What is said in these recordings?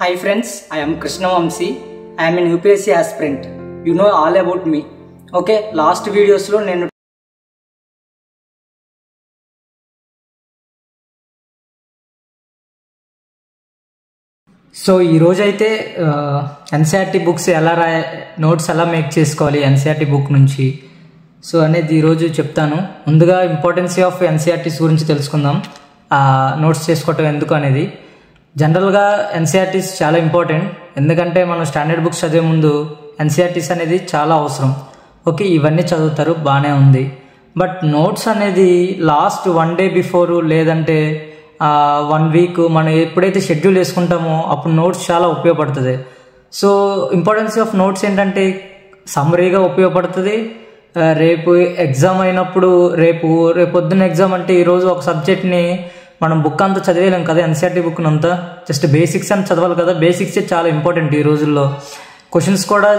Hi friends, I am Krishna Vamsi. I am an UPSC aspirant. You know all about me. Okay, last videos lo nenu so ఈరోజు అయితే NCERT books ఎలా notes ఎలా make చేసుకోవాలి NCERT book నుంచి so అనేది ఈరోజు చెప్తాను. ముందుగా ఇంపార్టెన్సీ ఆఫ్ ఎన్సీఆర్టీస్ గురించి తెలుసుకుందాం. నోట్స్ చేసుకోవటం ఎందుకు అనేది. జనరల్గా ఎన్సీఆర్టీస్ చాలా ఇంపార్టెంట్, ఎందుకంటే మనం స్టాండర్డ్ బుక్స్ చదివే ముందు ఎన్సీఆర్టీస్ అనేది చాలా అవసరం. ఓకే, ఇవన్నీ చదువుతారు, బాగానే ఉంది. బట్ నోట్స్ అనేది లాస్ట్ 1 day బిఫోరు లేదంటే 1 week మనం ఎప్పుడైతే షెడ్యూల్ వేసుకుంటామో అప్పుడు నోట్స్ చాలా ఉపయోగపడుతుంది. సో ఇంపార్టెన్సీ ఆఫ్ నోట్స్ ఏంటంటే సమ్మరీగా ఉపయోగపడుతుంది. రేపు ఎగ్జామ్ అయినప్పుడు రేపు పొద్దున్న ఎగ్జామ్ అంటే ఈరోజు ఒక సబ్జెక్ట్ని మనం బుక్ అంతా చదివేలేం కదా, ఎన్సీఆర్టీ బుక్ని అంతా జస్ట్ బేసిక్స్ అని చదవాలి కదా. బేసిక్సే చాలా ఇంపార్టెంట్ ఈ రోజుల్లో. క్వశ్చన్స్ కూడా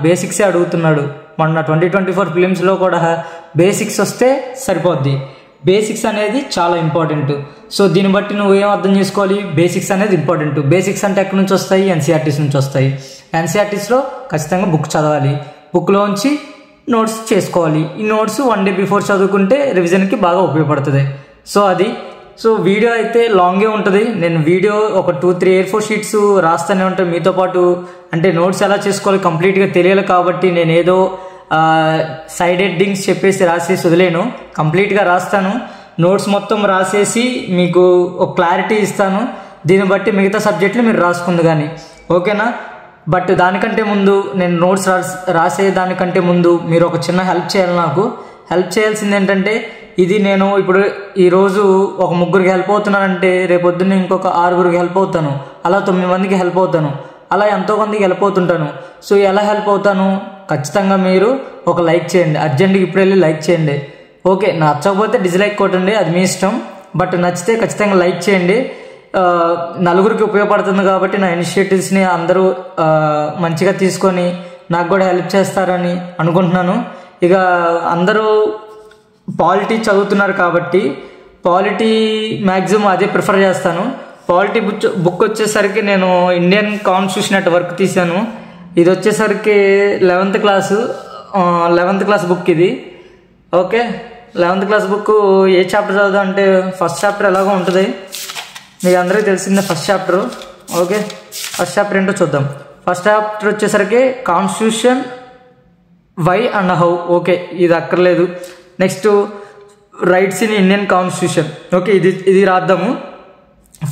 బేసిక్సే అడుగుతున్నాడు. మొన్న 2024 ఫిలిమ్స్లో కూడా బేసిక్స్ వస్తే సరిపోద్ది. బేసిక్స్ అనేది చాలా ఇంపార్టెంట్. సో దీన్ని బట్టి నువ్వు ఏం అర్థం చేసుకోవాలి, బేసిక్స్ అనేది ఇంపార్టెంట్. బేసిక్స్ అంటే ఎక్కడి నుంచి వస్తాయి, ఎన్సీఆర్టీస్ నుంచి వస్తాయి. ఎన్సీఆర్టీస్లో ఖచ్చితంగా బుక్ చదవాలి, బుక్లోంచి నోట్స్ చేసుకోవాలి. ఈ నోట్స్ 1 day బిఫోర్ చదువుకుంటే రివిజన్కి బాగా ఉపయోగపడుతుంది. సో అది. సో వీడియో అయితే లాంగే ఉంటుంది. నేను వీడియో ఒక 2-3 A4 షీట్స్ రాస్తూనే ఉంటాను మీతో పాటు. అంటే నోట్స్ ఎలా చేసుకోవాలి కంప్లీట్గా తెలియాలి కాబట్టి నేను ఏదో సైడ్ హెడ్డింగ్స్ చెప్పేసి రాసేసి వదిలేను, కంప్లీట్గా రాస్తాను. నోట్స్ మొత్తం రాసేసి మీకు ఒక క్లారిటీ ఇస్తాను. దీన్ని బట్టి మిగతా సబ్జెక్టులు మీరు రాసుకుంది కానీ, ఓకేనా. బట్ దానికంటే ముందు నేను నోట్స్ రాసే దానికంటే ముందు మీరు ఒక చిన్న హెల్ప్ చేయాలి. నాకు హెల్ప్ చేయాల్సింది ఏంటంటే, ఇది నేను ఇప్పుడు ఈరోజు ఒక 3 హెల్ప్ అవుతున్నానంటే రేపొద్దున్న ఇంకొక 6 హెల్ప్ అవుతాను, అలా 9 మందికి హెల్ప్ అవుతాను, అలా ఎంతో మందికి హెల్ప్ అవుతుంటాను. సో ఎలా హెల్ప్ అవుతాను, ఖచ్చితంగా మీరు ఒక లైక్ చేయండి, అర్జెంట్గా ఇప్పుడు వెళ్ళి లైక్ చేయండి. ఓకే, నచ్చకపోతే డిస్లైక్ కొట్టండి, అది మీ ఇష్టం. బట్ నచ్చితే ఖచ్చితంగా లైక్ చేయండి. నలుగురికి ఉపయోగపడుతుంది కాబట్టి నా ఇనిషియేటివ్స్ని అందరూ మంచిగా తీసుకొని నాకు కూడా హెల్ప్ చేస్తారని అనుకుంటున్నాను. ఇక అందరూ పాలిటీ చదువుతున్నారు కాబట్టి పాలిటీ మ్యాక్సిమం అదే ప్రిఫర్ చేస్తాను. పాలిటీ బుక్ వచ్చేసరికి నేను ఇండియన్ కాన్స్టిట్యూషన్ అట్ వర్క్ తీశాను. ఇది వచ్చేసరికి 11th క్లాస్ బుక్ ఇది. ఓకే, 11th క్లాస్ బుక్ ఏ చాప్టర్ చదువుదాం అంటే ఫస్ట్ చాప్టర్ ఎలాగో ఉంటుంది, మీకు అందరికీ తెలిసిందే first chapter. Okay, first chapter ఏంటో చూద్దాం. ఫస్ట్ చాప్టర్ వచ్చేసరికి constitution why and how. Okay, ఇది అక్కర్లేదు. Next rights in Indian constitution. Okay, ఇది రాద్దాము.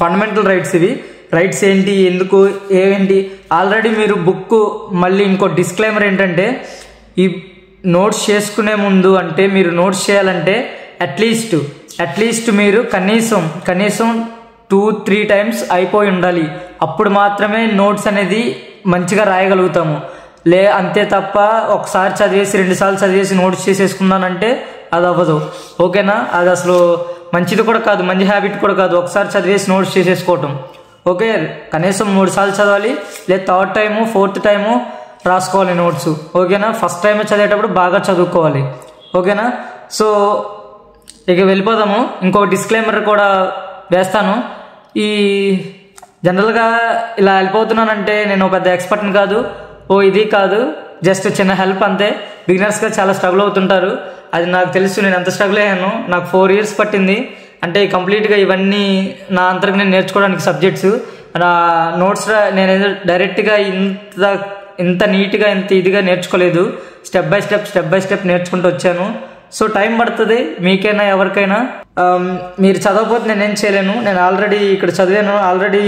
ఫండమెంటల్ రైట్స్, ఇవి రైట్స్ ఏంటి, ఎందుకు, ఏమేంటి. ఆల్రెడీ మీరు బుక్ మళ్ళీ ఇంకో డిస్క్లైమర్ ఏంటంటే, ఈ నోట్స్ చేసుకునే ముందు అంటే మీరు నోట్స్ చేయాలంటే అట్లీస్ట్ మీరు కనీసం 2-3 times అయిపోయి ఉండాలి. అప్పుడు మాత్రమే నోట్స్ అనేది మంచిగా రాయగలుగుతాము. అంతే తప్ప ఒకసారి చదివేసి 2 సార్లు చదివేసి నోట్స్ చేసేసుకున్నానంటే అది అవ్వదు. ఓకేనా, అది అసలు మంచిది కూడా కాదు, మంచి హ్యాబిట్ కూడా కాదు ఒకసారి చదివేసి నోట్స్ చేసేసుకోవటం. ఓకే, కనీసం 3 సార్లు చదవాలి, లేదా 3rd time 4th time రాసుకోవాలి నోట్స్. ఓకేనా, ఫస్ట్ టైం చదివేటప్పుడు బాగా చదువుకోవాలి. ఓకేనా, సో ఇక వెళ్ళిపోదాము. ఇంకో డిస్క్లైమర్ కూడా వేస్తాను. ఈ జనరల్గా ఇలా వెళ్ళిపోతున్నానంటే నేను పెద్ద ఎక్స్పర్ట్ని కాదు, ఇది కాదు, జస్ట్ చిన్న హెల్ప్ అంతే. బిగినర్స్గా చాలా స్ట్రగుల్ అవుతుంటారు, అది నాకు తెలుసు. నేను ఎంత స్ట్రగుల్ అయ్యాను, నాకు 4 years పట్టింది. అంటే కంప్లీట్గా ఇవన్నీ నా అంతరకు నేను నేర్చుకోవడానికి సబ్జెక్ట్స్. నా నోట్స్ నేను డైరెక్ట్గా ఇంత నీట్గా ఇంత ఇదిగా నేర్చుకోలేదు. స్టెప్ బై స్టెప్ నేర్చుకుంటూ వచ్చాను. సో టైం పడుతుంది మీకైనా ఎవరికైనా. మీరు చదవకపోతే నేనేం చేయలేను. నేను ఆల్రెడీ ఇక్కడ చదివాను, ఆల్రెడీ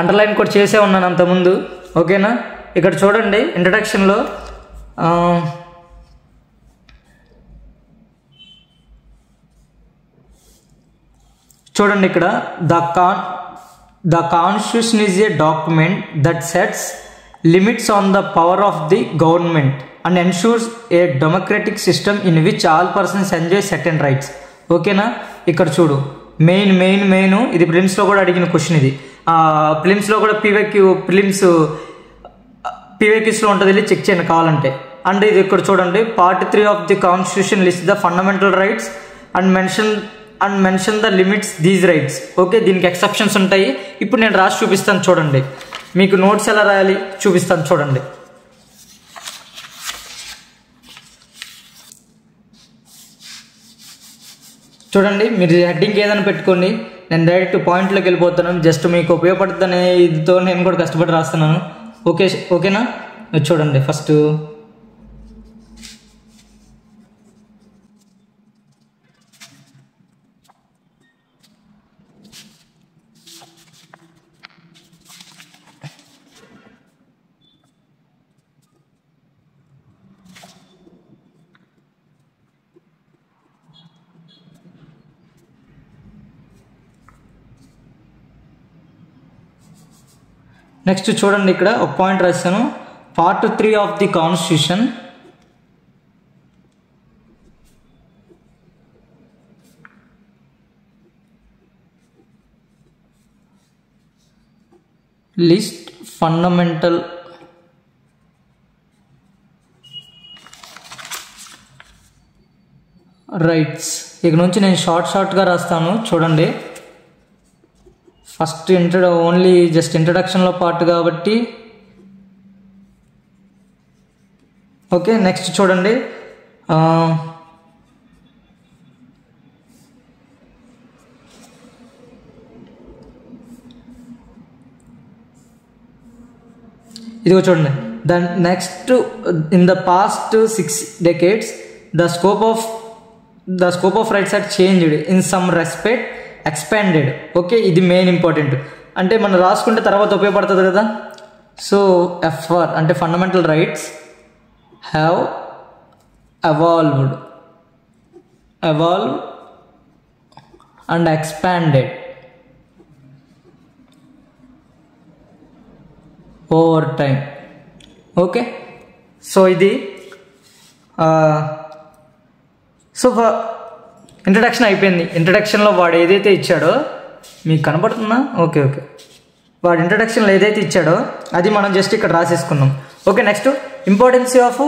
అండర్లైన్ కూడా చేసే ఉన్నాను అంతకుముందు. ఓకేనా, ఇక్కడ చూడండి ఇంట్రడక్షన్లో చూడండి, ఇక్కడ the constitution is a document that sets limits on the power of the government and ensures A democratic system in which all persons enjoy certain rights. ఓకేనా, ఇక్కడ చూడు మెయిన్ ఇది ప్రిలిమ్స్లో కూడా అడిగిన క్వశ్చన్. ఇది ప్రిలిమ్స్లో కూడా పీవైక్యూస్లో ఉంటుంది, వెళ్ళి చెక్ చేయండి కావాలంటే. అండ్ ఇది ఇక్కడ చూడండి, Part 3 of the constitution list the fundamental rights and mention and mention the limits these rights. Okay, దీనికి ఎక్సెప్షన్స్ ఉంటాయి. ఇప్పుడు నేను రాసి చూపిస్తాను చూడండి. మీకు నోట్స్ ఎలా రాయాలి చూపిస్తాను చూడండి. చూడండి, మీరు హెడ్డింగ్ ఏదైనా పెట్టుకోండి, నేను డైరెక్ట్ పాయింట్లోకి వెళ్ళిపోతున్నాను. జస్ట్ మీకు ఉపయోగపడుతుందనే ఇదితో నేను కూడా కష్టపడి రాస్తున్నాను. ఓకేనా? చూడండి, ఫస్ట్ నెక్స్ట్ చూడండి, ఇక్కడ ఒక పాయింట్ రాశాను. Part 3 of the constitution list fundamental rights. ఇక నుంచి నేను షార్ట్గా రాస్తాను చూడండి. ఫస్ట్ ఓన్లీ జస్ట్ ఇంట్రడక్షన్లో పార్ట్ కాబట్టి. ఓకే, నెక్స్ట్ చూడండి. ఇదిగో చూడండి. The next in the past 6 decades the scope of rights are changed in some respect expanded. Okay, ఇది మెయిన్ ఇంపార్టెంట్. అంటే మనం రాసుకుంటే తర్వాత ఉపయోగపడుతుంది కదా. సో FR అంటే fundamental rights have evolved and expanded over time. Okay, so ఇది introduction అయిపోయింది. ఇంట్రడక్షన్లో వాడు ఏదైతే ఇచ్చాడో మీకు కనపడుతుందా? ఓకే, వాడు ఇంట్రడక్షన్లో ఏదైతే ఇచ్చాడో అది మనం జస్ట్ ఇక్కడ రాసేసుకున్నాం. Okay, next importance of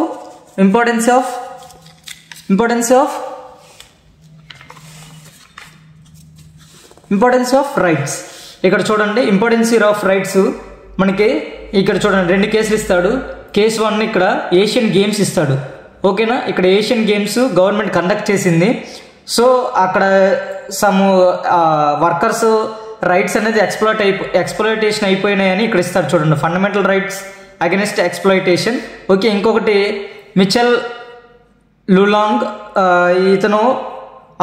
rights. ఇక్కడ చూడండి, ఇంపార్టెన్స్ ఆఫ్ రైట్స్ మనకి ఇక్కడ చూడండి 2 కేసులు ఇస్తాడు. కేసు 1 ఇక్కడ ఏషియన్ గేమ్స్ ఇస్తాడు. ఓకేనా, ఇక్కడ ఏషియన్ గేమ్స్ గవర్నమెంట్ కండక్ట్ చేసింది. సో అక్కడ సమ్ వర్కర్స్ రైట్స్ అనేది ఎక్స్ప్లాయిటేషన్ అయిపోయినాయని ఇక్కడ ఇస్తారు చూడండి. Fundamental rights against exploitation. Okay, ఇంకొకటి మిచెల్ లులాంగ్, ఇతను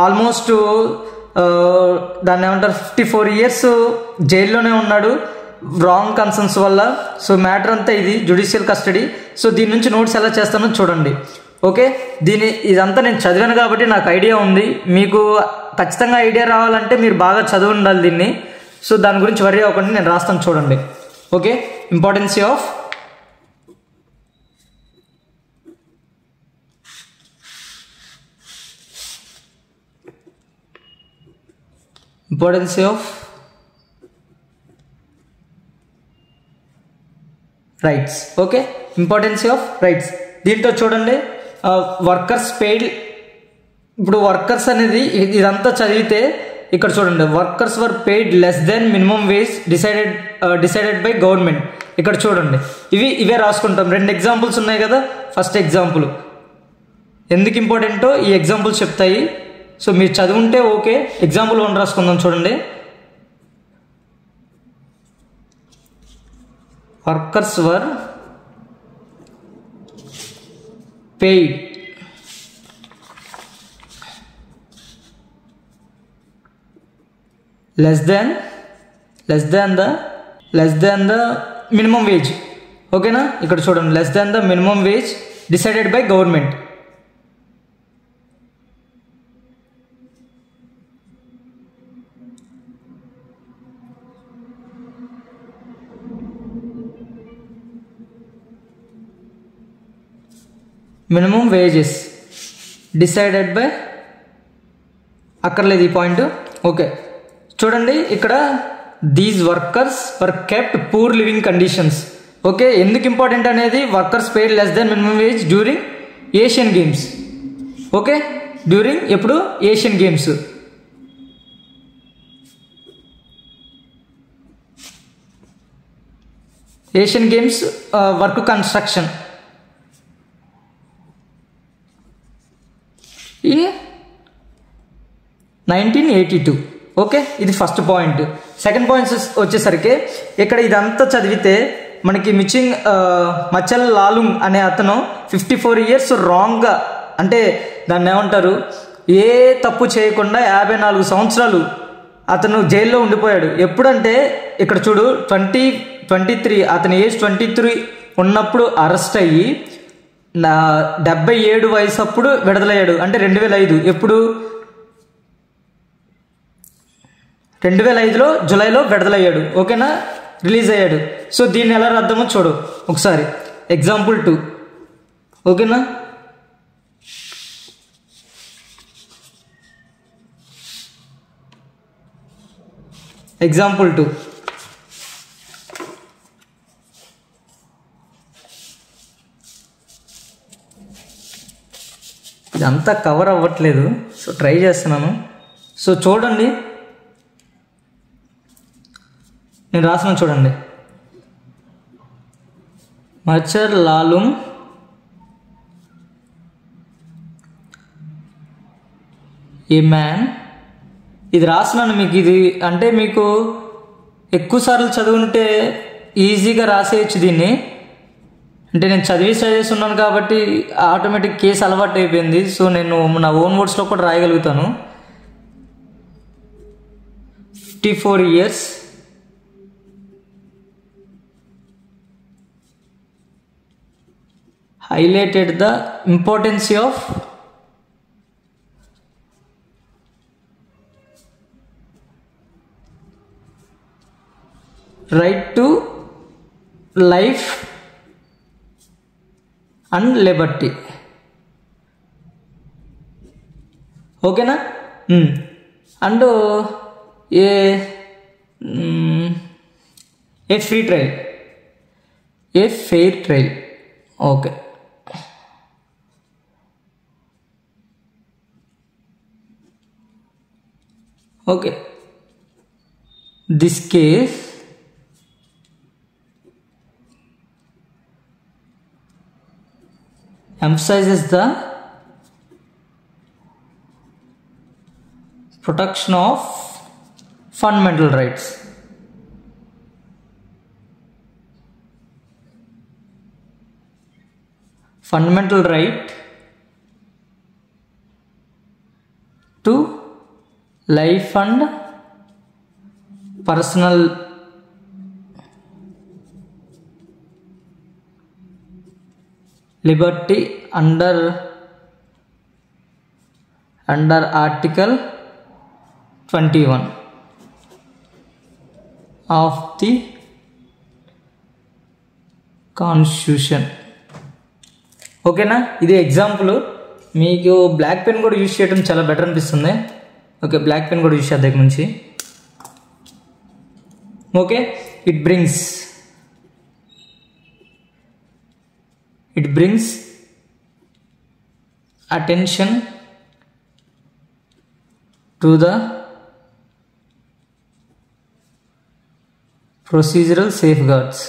ఆల్మోస్ట్ దాన్ని ఏమంటారు 54 years జైల్లోనే ఉన్నాడు రాంగ్ కన్సర్న్స్ వల్ల. సో మ్యాటర్ అంతా ఇది జ్యుడిషియల్ కస్టడీ. సో దీని నుంచి నోట్స్ ఎలా చేస్తానో చూడండి. ఓకే, ఇదంతా నేను చదివాను కాబట్టి నాకు ఐడియా ఉంది. మీకు ఖచ్చితంగా ఐడియా రావాలంటే మీరు బాగా చదివి ఉండాలి దీన్ని. సో దాని గురించి వరీ అవ్వకుండా నేను రాస్తాను చూడండి. Okay, importance of rights. Okay, importance of rights. దీంట్లో చూడండి వర్కర్స్ పెయిడ్. ఇప్పుడు వర్కర్స్ అనేది ఇదంతా చదివితే ఇక్కడ చూడండి, workers were paid less than minimum veg decided by government. ఇక్కడ చూడండి, ఇవే రాసుకుంటాం. 2 ఎగ్జాంపుల్స్ ఉన్నాయి కదా. ఫస్ట్ ఎగ్జాంపుల్ ఎందుకు ఇంపార్టెంటో ఈ ఎగ్జాంపుల్స్ చెప్తాయి. సో మీరు చదువుంటే ఓకే. ఎగ్జాంపుల్ 1 రాసుకుందాం చూడండి. Workers were paid less than the minimum wage. ఓకేనా, ఇక్కడ చూడండి less than the minimum wage decided by government. Minimum wages decided by అక్కర్లేదు ఈ పాయింట్. ఓకే, చూడండి ఇక్కడ these workers were kept poor living conditions. Okay, ఎందుకు important అనేది workers paid less than minimum wage during Asian games. Okay, during ఎప్పుడు Asian games. Asian games work construction in 1982. Okay, ఇది first point. Second point వచ్చేసరికి ఇక్కడ ఇదంతా చదివితే మనకి మచ్చల్ లాలుంగ్ అనే అతను 54 years రాంగ్గా, అంటే దాన్ని ఏమంటారు, ఏ తప్పు చేయకుండా 54 సంవత్సరాలు అతను జైల్లో ఉండిపోయాడు. ఎప్పుడంటే ఇక్కడ చూడు 23 అతని ఏజ్ 23 ఉన్నప్పుడు అరెస్ట్ అయ్యి 77 వయసు అప్పుడు విడుదలయ్యాడు. అంటే 2005. ఎప్పుడు 2005లో జూలైలో విడుదలయ్యాడు. ఓకేనా, రిలీజ్ అయ్యాడు. సో దీన్ని ఎలా రాద్దామో చూడు ఒకసారి. ఎగ్జాంపుల్ 2. ఓకేనా, ఎగ్జాంపుల్ 2. ఇదంతా కవర్ అవ్వట్లేదు, సో ట్రై చేస్తున్నాను. సో చూడండి, నేను రాసిన చూడండి. మచ్చర్ లాలుంగ్ ఏ మ్యాన్, ఇది రాసినాను మీకు. ఇది అంటే మీకు ఎక్కువసార్లు చదువుంటే ఈజీగా రాసేయచ్చు దీన్ని. అంటే నేను చదివేస్తున్నాను కాబట్టి ఆటోమేటిక్ కేసు అలవాటు అయిపోయింది. సో నేను నా ఓన్ వర్డ్స్లో కూడా రాయగలుగుతాను. 54 years highlighted the importance of right to life and liberty. ఓకేనా, and A free trial, A fair trial. Okay, okay, this case emphasizes the protection of fundamental rights. Fundamental right to life and personal liberty under Article 21 of the Constitution. ఓకేనా, ఇది example. మీకు black pen కూడా use చేయడం చాలా better అనిపిస్తుంది. Okay, black pen కూడా use చేద్దాం దగ్గర నుంచి. Okay, it brings attention to the procedural safeguards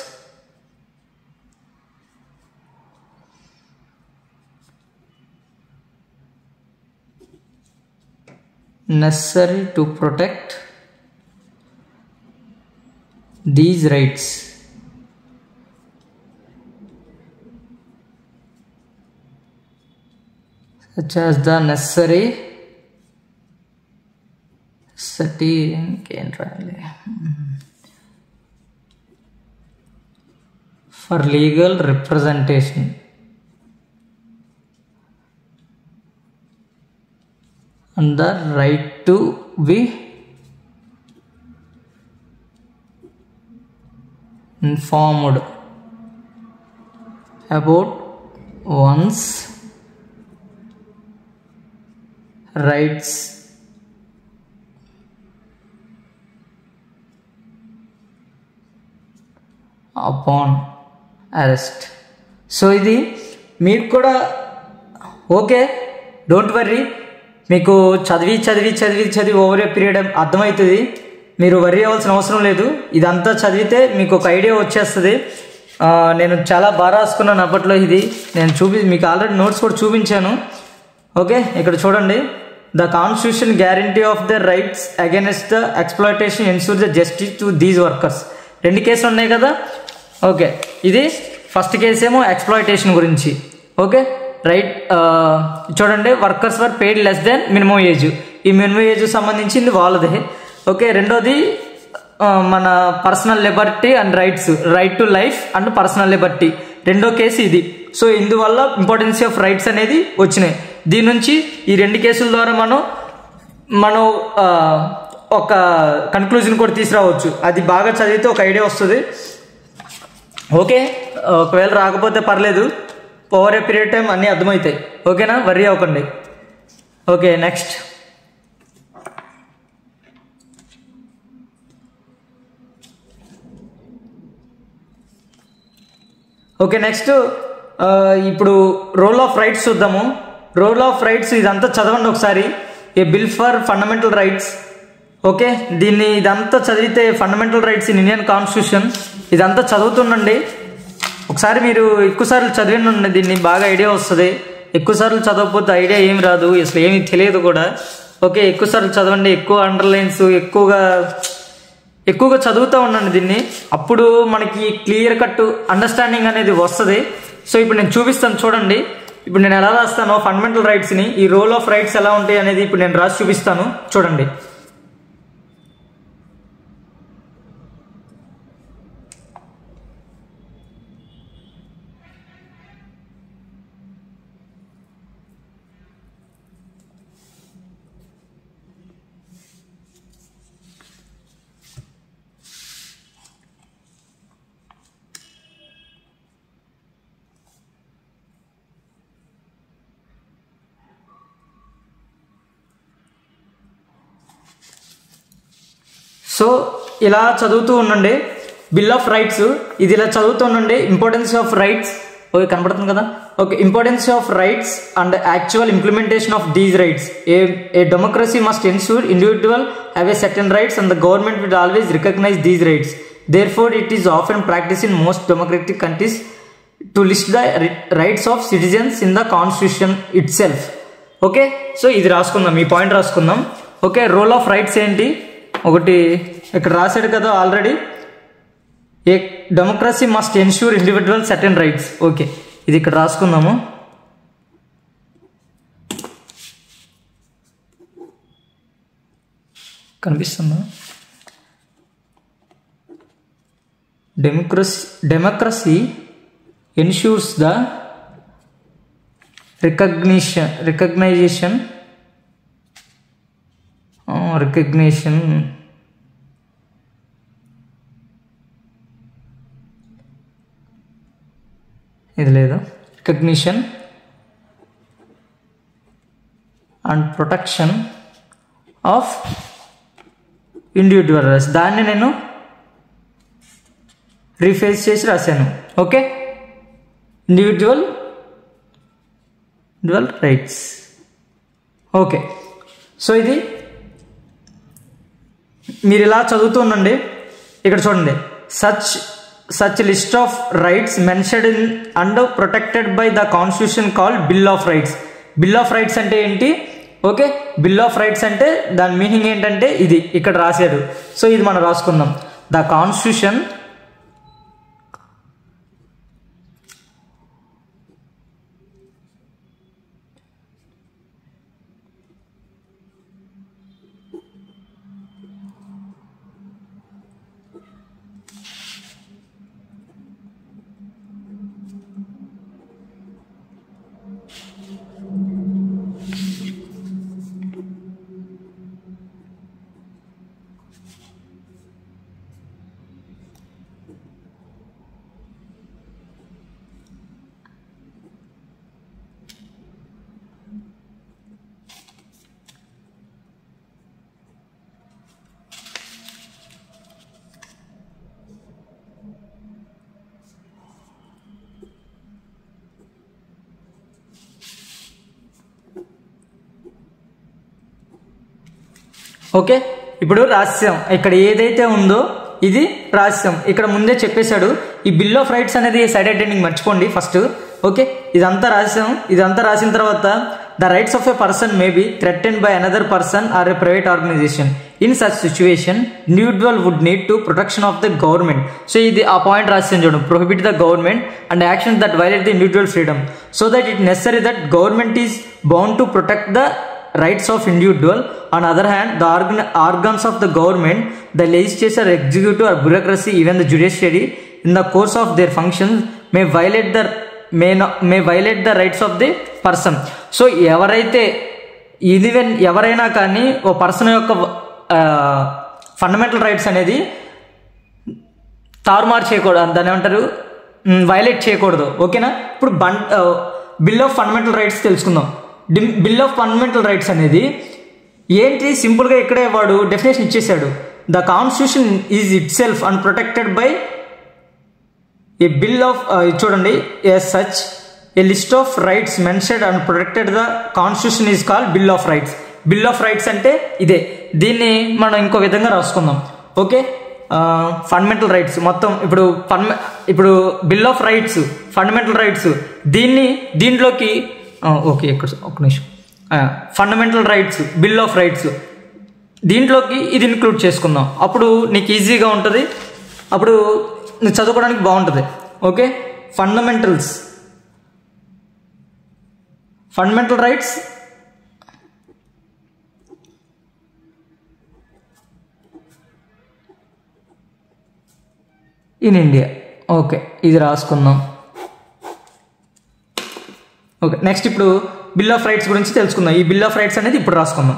necessary to protect these rights such as the necessary for legal representation and the right to be informed about one's rights upon arrest. So ఇది మీకు కూడా okay, don't worry. మీకు చదివి over a period అర్థమవుతుంది. మీరు worry అవ్వాల్సిన అవసరం లేదు. ఇదంతా చదివితే మీకు ఒక ఐడియా వచ్చేస్తుంది. నేను చాలా బాగా రాసుకున్నాను అప్పట్లో. ఇది నేను మీకు ఆల్రెడీ నోట్స్ కూడా చూపించాను. ఓకే, ఇక్కడ చూడండి. The constitution guarantee of the rights against the exploitation ensure the justice to these workers. 2 కేసులు ఉన్నాయి కదా. ఓకే, ఇది ఫస్ట్ కేసు ఏమో ఎక్స్ప్లాయిటేషన్ గురించి. Okay, right. చూడండి, workers were paid less than minimum age. ఈ మినిమం ఏజ్ సంబంధించింది వాళ్ళదే. ఓకే, రెండోది మన personal liberty and right to life and personal liberty. రెండో కేసు ఇది. సో ఇందువల్ల ఇంపార్టెన్స్ ఆఫ్ రైట్స్ అనేది వచ్చినాయి. దీని నుంచి ఈ 2 కేసుల ద్వారా మనం ఒక కన్క్లూజన్ కూడా తీసుకురావచ్చు. అది బాగా చదివితే ఒక ఐడియా వస్తుంది. ఓకే, ఒకవేళ రాకపోతే పర్లేదు, ఓవర్ ఏ పీరియడ్ టైం అన్నీ అర్థమవుతాయి. ఓకేనా, వర్రీ అవ్వకండి. Okay, next. ఓకే, నెక్స్ట్ ఇప్పుడు రోల్ ఆఫ్ రైట్స్ చూద్దాము. రోల్ ఆఫ్ రైట్స్ ఇదంతా చదవండి ఒకసారి. A bill for fundamental rights. Okay, ఇదంతా చదివితే fundamental rights in Indian constitution ఇదంతా చదువుతుండండి. ఒకసారి మీరు ఎక్కువసార్లు చదివినండి, దీన్ని బాగా ఐడియా వస్తుంది. ఎక్కువసార్లు చదవకపోతే ఐడియా ఏమి రాదు, అసలు ఏమి తెలియదు కూడా. ఓకే, ఎక్కువసార్లు చదవండి, ఎక్కువ అండర్లైన్స్ ఎక్కువగా చదువుతూ ఉండండి దీన్ని. అప్పుడు మనకి క్లియర్ కట్ అండర్స్టాండింగ్ అనేది వస్తుంది. సో ఇప్పుడు నేను చూపిస్తాను చూడండి. ఇప్పుడు నేను ఎలా రాస్తానో ఫండమెంటల్ రైట్స్ని, ఈ రోల్ ఆఫ్ రైట్స్ ఎలా ఉంటాయి అనేది ఇప్పుడు నేను రాసి చూపిస్తాను చూడండి. సో ఇలా చదువుతూ ఉండండి. బిల్ ఆఫ్ రైట్స్ ఇది ఇలా చదువుతూ ఉండండి. Importance of rights. ఓకే, కనపడుతుంది కదా. Okay, importance of rights and actual implementation of these rights. A democracy must ensure individual have a certain rights and the government will always recognise these rights. Therefore it is often practice in most democratic countries to list the rights of citizens in the constitution itself. Okay, so ఇది రాసుకుందాం, ఈ point రాసుకుందాం. Okay, role of rights ఏంటి? ఒకటి ఇక్కడ రాశాడు కదా already. ఏ democracy must ensure individual certain rights. Okay, ఇది ఇక్కడ రాసుకుందాము. కనిపిస్తుందా? డెమోక్రసీ ఎన్ష్యూర్స్ ద రికగ్నిషన్ ఇది లేదు. Recognition and protection of individual rights. దాన్ని నేను రీఫేస్ చేసి రాశాను. Okay, individual rights. Okay, so ఇది మీరు ఇలా చదువుతూ ఉండండి. ఇక్కడ చూడండి, such list of rights mentioned in and protected by the constitution called bill of rights. bill of rights అంటే ఏంటి? ఓకే, బిల్ ఆఫ్ రైట్స్ అంటే దాని మీనింగ్ ఏంటంటే ఇది ఇక్కడ రాశారు. సో ఇది మనం రాసుకుందాం. ద కాన్స్టిట్యూషన్ ఓకే, ఇప్పుడు రాస్యం ఇక్కడ ఏదైతే ఉందో ఇది రాస్యం. ఇక్కడ ముందే చెప్పేశాడు ఈ బిల్ ఆఫ్ రైట్స్ అనేది సైడ్ హెడ్డింగ్ మర్చిపోండి ఫస్ట్. ఓకే, ఇదంతా రాసిన తర్వాత the rights of a person may be threatened by another person or a private organisation. In such situation individual would need to protection of the government. So ఇది ఆ point రాసింది చూడండి, prohibit the government and action that violate the individual freedom so that it necessary that government is bound to protect the rights of individual. On other hand, the organs of the government, the legislature, executive or bureaucracy, even the judiciary, in the course of their functions may violate the rights of the person. So ఎవరైనా కానీ ఓ person యొక్క fundamental rights అనేది తారుమారు చేయకూడదు, దాన్ని ఏమంటారు, violate చేయకూడదు. ఓకేనా? ఇప్పుడు బిల్ ఆఫ్ ఫండమెంటల్ రైట్స్ తెలుసుకుందాం. బిల్ ఆఫ్ ఫండమెంటల్ రైట్స్ అనేది ఏంటి? సింపుల్గా ఇక్కడే వాడు డెఫినేషన్ ఇచ్చేసాడు. The constitution is itself and protected by a bill of, చూడండి, such a list of rights mentioned and protected the constitution is called bill of rights. Bill of rights అంటే ఇదే. దీన్ని మనం ఇంకో విధంగా రాసుకుందాం. ఓకే, ఫండమెంటల్ రైట్స్ మొత్తం ఇప్పుడు bill of rights, fundamental rights, దీంట్లోకి ఓకే ఇక్కడ ఒక నిమిషం, fundamental rights, bill of rights, దీంట్లోకి ఇది ఇంక్లూడ్ చేసుకుందాం. అప్పుడు నీకు ఈజీగా ఉంటుంది, అప్పుడు నువ్వు చదువుకోవడానికి బాగుంటుంది. Okay, fundamental rights in India. Okay, ఇది రాసుకుందాం. ఓకే, నెక్స్ట్ ఇప్పుడు బిల్ ఆఫ్ రైట్స్ గురించి తెలుసుకుందాం. ఈ బిల్ ఆఫ్ రైట్స్ అనేది ఇప్పుడు రాసుకుందాం.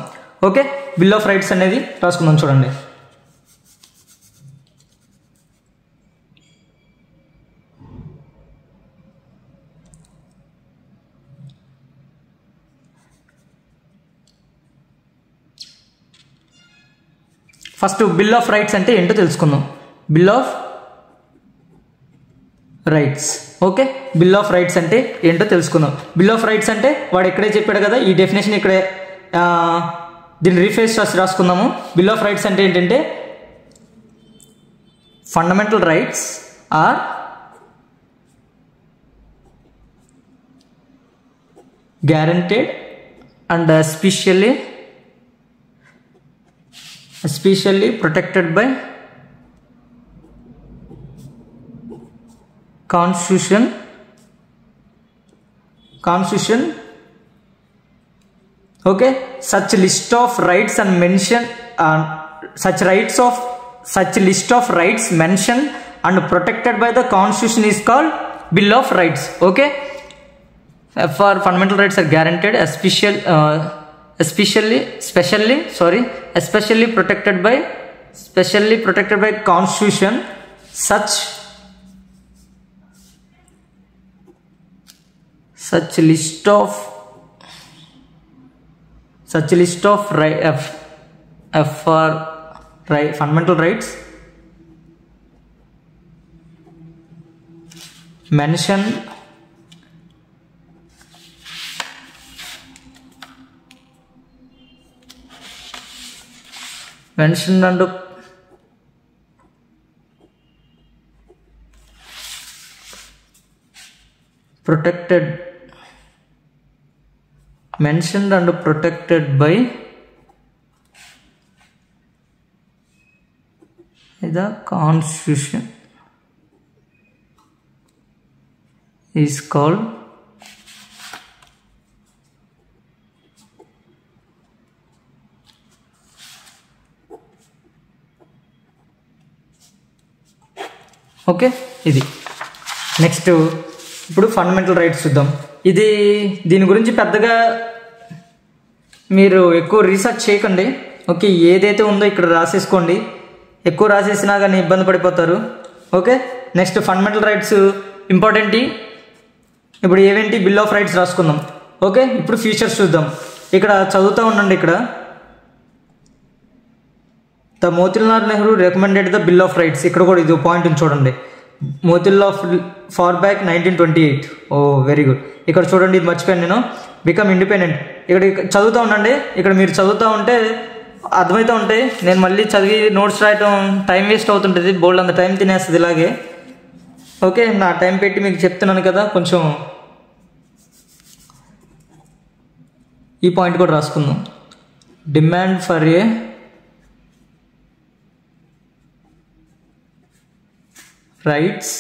ఓకే, బిల్ ఆఫ్ రైట్స్ అనేది రాసుకుందాం. చూడండి, ఫస్ట్ బిల్ ఆఫ్ రైట్స్ అంటే ఏంటో తెలుసుకుందాం. Bill of rights. Okay, bill of rights అంటే ఏంటో తెలుసుకుందాం. బిల్ ఆఫ్ రైట్స్ అంటే వాడు ఇక్కడే చెప్పాడు కదా, ఈ డెఫినేషన్ ఇక్కడే, దీన్ని రీఫ్రెష్ రాసుకుందాము. బిల్ ఆఫ్ రైట్స్ అంటే ఏంటంటే fundamental rights are guaranteed and especially protected by constitution. Okay, such list of rights and mention such list of rights mentioned and protected by the constitution is called bill of rights. Okay, for fundamental rights are guaranteed especially protected by constitution. Such list of fundamental rights mentioned and protected by the constitution is called okay. ఇది next ఇప్పుడు fundamental rights చూద్దాం. దీని గురించి పెద్దగా మీరు ఎక్కువ research చేయకండి. Okay, ఏదైతే ఉందో ఇక్కడ రాసేసుకోండి. ఎక్కువ రాసేసినా కానీ ఇబ్బంది పడిపోతారు. Okay, next fundamental rights important. ఇప్పుడు ఏవేంటి? బిల్ ఆఫ్ రైట్స్ రాసుకుందాం. ఓకే, ఇప్పుడు ఫీచర్స్ చూద్దాం. ఇక్కడ చదువుతూ ఉండండి. ఇక్కడ the Motilal Nehru recommended the bill of rights. ఇక్కడ కూడా ఇది పాయింట్ చూడండి. Motilal far back 1928. Oh very good. ఇక్కడ చూడండి, ఇది మర్చిపోయాను నేను. Become independent. ఇక్కడ చదువుతూ ఉండండి. ఇక్కడ మీరు చదువుతూ ఉంటే అర్థమవుతూ ఉంటాయి. నేను మళ్ళీ చదివి నోట్స్ రాయటం టైం వేస్ట్ అవుతుంటుంది. బోల్డ్ అంత టైం తినేస్తుంది. ఇలాగే ఓకే, నా టైం పెట్టి మీకు చెప్తున్నాను కదా, కొంచెం ఈ పాయింట్ కూడా రాసుకుందాం. Demand for a rights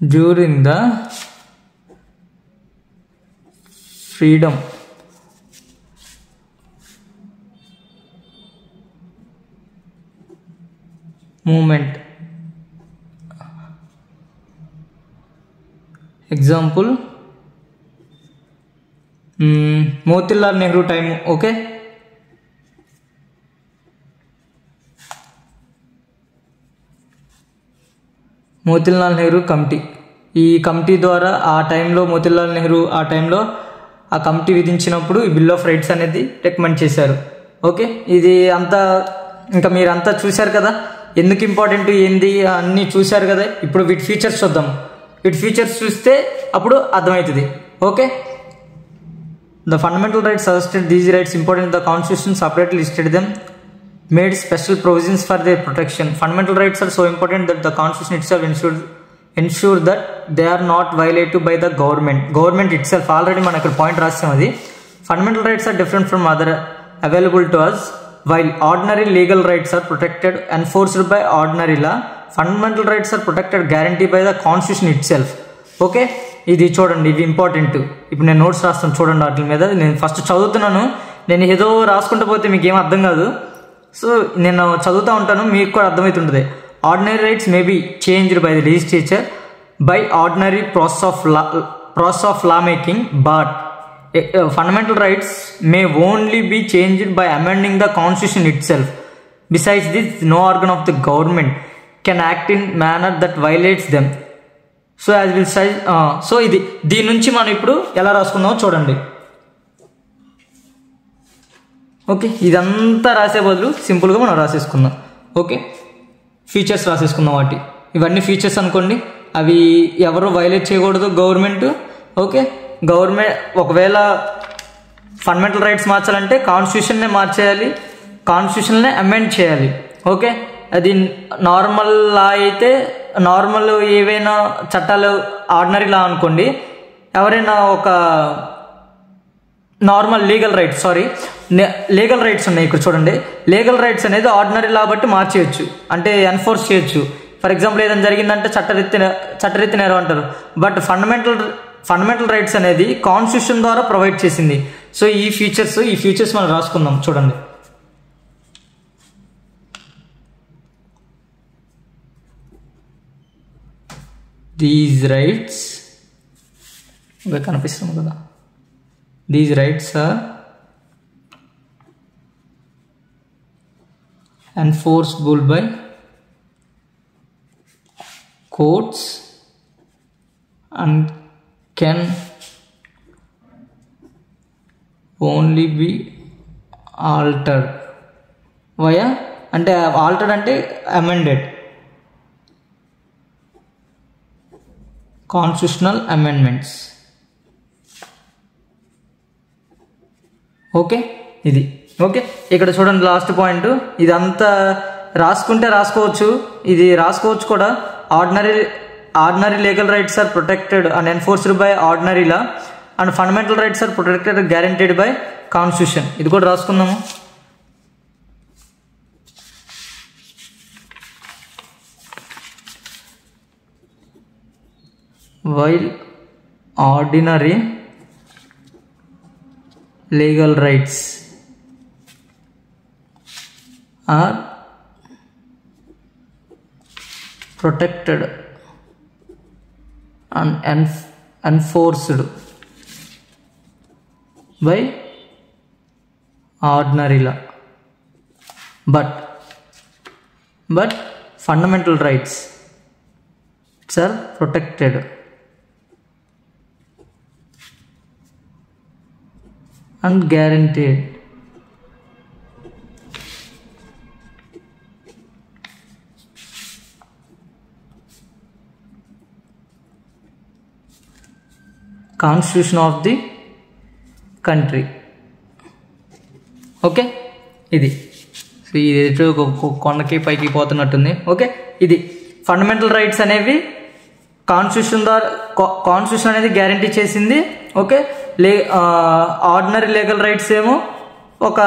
during the freedom movement. Example Motilal Nehru time. Okay, Motilal Nehru committee. ఈ కమిటీ ద్వారా ఆ టైంలో మోతీలాల్ నెహ్రూ ఆ టైంలో ఆ కమిటీ విధించినప్పుడు ఈ బిల్ ఆఫ్ రైట్స్ అనేది రికమెండ్ చేశారు. ఓకే, ఇది అంతా ఇంకా మీరంతా చూశారు కదా, ఎందుకు ఇంపార్టెంట్ ఏంది అన్నీ చూశారు కదా. ఇప్పుడు వీటి ఫీచర్స్ చూద్దాం. వీటి ఫీచర్స్ చూస్తే అప్పుడు అర్థమవుతుంది. Okay, the fundamental rights suggested these rights important. The constitution separately listed them, made special provisions for their protection. Fundamental rights are so important that the constitution itself ensure that they are not violated by the government itself. Already man ikkada point rasam adi. Fundamental rights are different from other available to us. While ordinary legal rights are protected enforced by ordinary law, fundamental rights are protected guaranteed by the constitution itself. Okay, ఇది చూడండి, ఇవి important. ఇప్పుడు నేను notes రాస్తాను చూడండి, వాటి మీద నేను ఫస్ట్ చదువుతున్నాను. నేను ఏదో రాసుకుంటూ పోతే మీకు ఏం అర్థం కాదు. సో నేను చదువుతూ ఉంటాను, మీకు కూడా అర్థమవుతుంటుంది. Ordinary rights may be changed by the legislature by ordinary process of law making, but fundamental rights may only be changed by amending the constitution itself. Besides this no organ of the government can act in manner that violates them. So as will size. So ఇది దీని నుంచి మనం ఇప్పుడు ఎలా రాసుకుందామో చూడండి. Okay, ఇదంతా రాసే బదులు సింపుల్గా మనం రాసేసుకుందాం. ఓకే, ఫీచర్స్ రాసేసుకుందాం వాటి. ఇవన్నీ ఫీచర్స్ అనుకోండి, అవి ఎవరు వైలేట్ చేయకూడదు గవర్నమెంట్. ఓకే, గవర్నమెంట్ ఒకవేళ ఫండమెంటల్ రైట్స్ మార్చాలంటే కాన్స్టిట్యూషన్నే మార్చేయాలి, కాన్స్టిట్యూషన్నే అమెండ్ చేయాలి. ఓకే, అది నార్మల్ లా అయితే, నార్మల్ ఏవైనా చట్టాలు ఆర్డినరీ లా అనుకోండి, ఎవరైనా ఒక నార్మల్ లీగల్ రైట్స్ ఉన్నాయి. ఇక్కడ చూడండి, లీగల్ రైట్స్ అనేది ఆర్డినరీ లా బట్టి మార్చేయచ్చు, అంటే ఎన్ఫోర్స్ చేయొచ్చు. ఫర్ ఎగ్జాంపుల్ ఏదైనా జరిగిందంటే చట్టరీత్యా నేరం అంటారు. బట్ ఫండమెంటల్ రైట్స్ అనేది కాన్స్టిట్యూషన్ ద్వారా ప్రొవైడ్ చేసింది. సో ఈ ఫీచర్స్ మనం రాసుకుందాం చూడండి. దీస్ రైట్స్ కనిపిస్తుంది కదా, these rights are enforceable by courts and can only be altered via అంటే altered అంటే amended, constitutional amendments. ఓకే, ఇది ఓకే. ఇక్కడ చూడండి లాస్ట్ పాయింట్, ఇదంతా రాసుకుంటే రాసుకోవచ్చు, ఇది రాసుకోవచ్చు కూడా. Ordinary legal rights are protected and enforced by ordinary law and fundamental rights are protected guaranteed by constitution. ఇది కూడా రాసుకుందాము. While ordinary legal rights are protected and enforced by ordinary law, but fundamental rights are protected and guaranteed constitution of the country. Okay, ఇది so ఇది ఎటు కొండకి పైకి పోతున్నట్టుంది. Okay, ఇది fundamental rights అనేవి కాన్స్టిట్యూషన్ అనేది గ్యారంటీ చేసింది. ఓకే, ఆర్డినరీ లీగల్ రైట్స్ ఏమో ఒక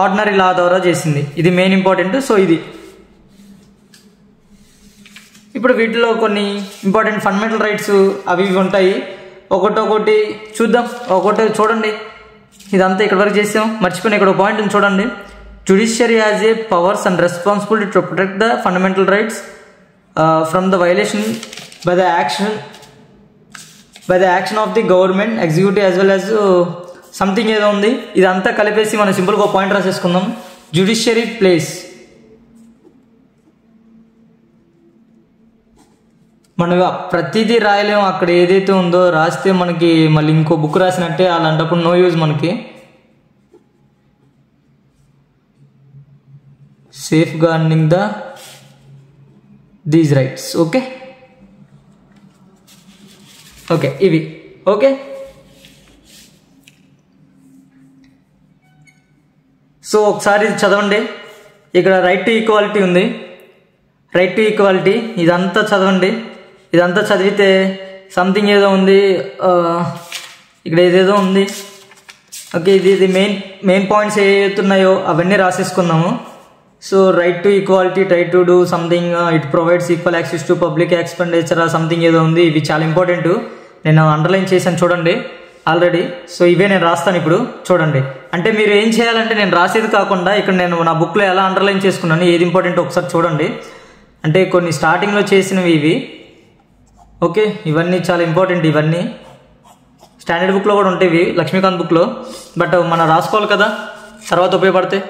ఆర్డినరీ లా ద్వారా చేసింది. ఇది మెయిన్ ఇంపార్టెంట్. సో ఇది ఇప్పుడు వీటిలో కొన్ని ఇంపార్టెంట్ ఫండమెంటల్ రైట్స్ అవి ఇవి ఉంటాయి. ఒకటి చూద్దాం. చూడండి, ఇదంతా ఇక్కడ వరకు చేసాం. మర్చిపోయిన ఇక్కడ ఒక పాయింట్ ఉంది చూడండి. Judiciary has a powers and responsibility to protect the fundamental rights from the violation by the action of the government executive as well as something ఏదో ఉంది. ఇదంతా కలిపేసి మనం సింపుల్గా ఒక పాయింట్ రాసేసుకుందాం. జ్యుడిషియరీ ప్లేస్, మనం ప్రతిదీ రాయలేము. అక్కడ ఏదైతే ఉందో రాస్తే మనకి మళ్ళీ ఇంకో బుక్ రాసినట్టే, అలాంటప్పుడు నో యూజ్ మనకి. Safeguarding these rights. Okay ఇవి. ఓకే, సో ఒకసారి చదవండి. ఇక్కడ రైట్ టు ఈక్వాలిటీ ఉంది. రైట్ టు ఈక్వాలిటీ ఇదంతా చదవండి. ఇదంతా చదివితే సంథింగ్ ఏదో ఉంది, ఇక్కడ ఏదేదో ఉంది. ఓకే, ఇది మెయిన్ పాయింట్స్ ఏవైతున్నాయో అవన్నీ రాసేసుకుందాము. So right to equality, try to do something, it provides equal access to public expenditure something ఏదో ఉంది. ఇవి చాలా ఇంపార్టెంట్. నేను అండర్లైన్ చేశాను చూడండి ఆల్రెడీ. సో ఇవే నేను రాస్తాను ఇప్పుడు చూడండి. అంటే మీరు ఏం చేయాలంటే నేను రాసేది కాకుండా ఇక్కడ నేను నా బుక్లో ఎలా అండర్లైన్ చేసుకున్నాను, ఏది ఇంపార్టెంట్ ఒకసారి చూడండి. అంటే కొన్ని స్టార్టింగ్లో చేసినవి ఇవి. ఓకే, ఇవన్నీ చాలా ఇంపార్టెంట్. ఇవన్నీ స్టాండర్డ్ బుక్లో కూడా ఉంటాయి, లక్ష్మీకాంత్ బుక్లో. బట్ మనం రాసుకోవాలి కదా, తర్వాత ఉపయోగపడతాయి.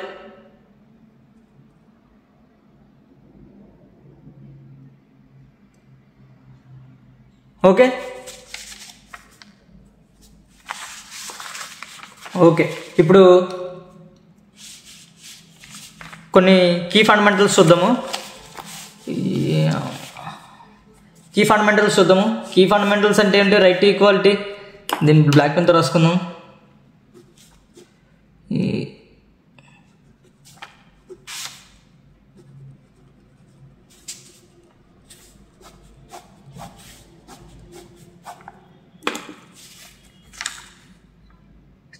ఓకే, ఇప్పుడు కొన్ని కీ ఫండమెంటల్స్ చూద్దాము. కీ ఫండమెంటల్స్ అంటే ఏంటి? Right to equality. దీన్ని బ్లాక్ పెన్తో రాసుకుందాం.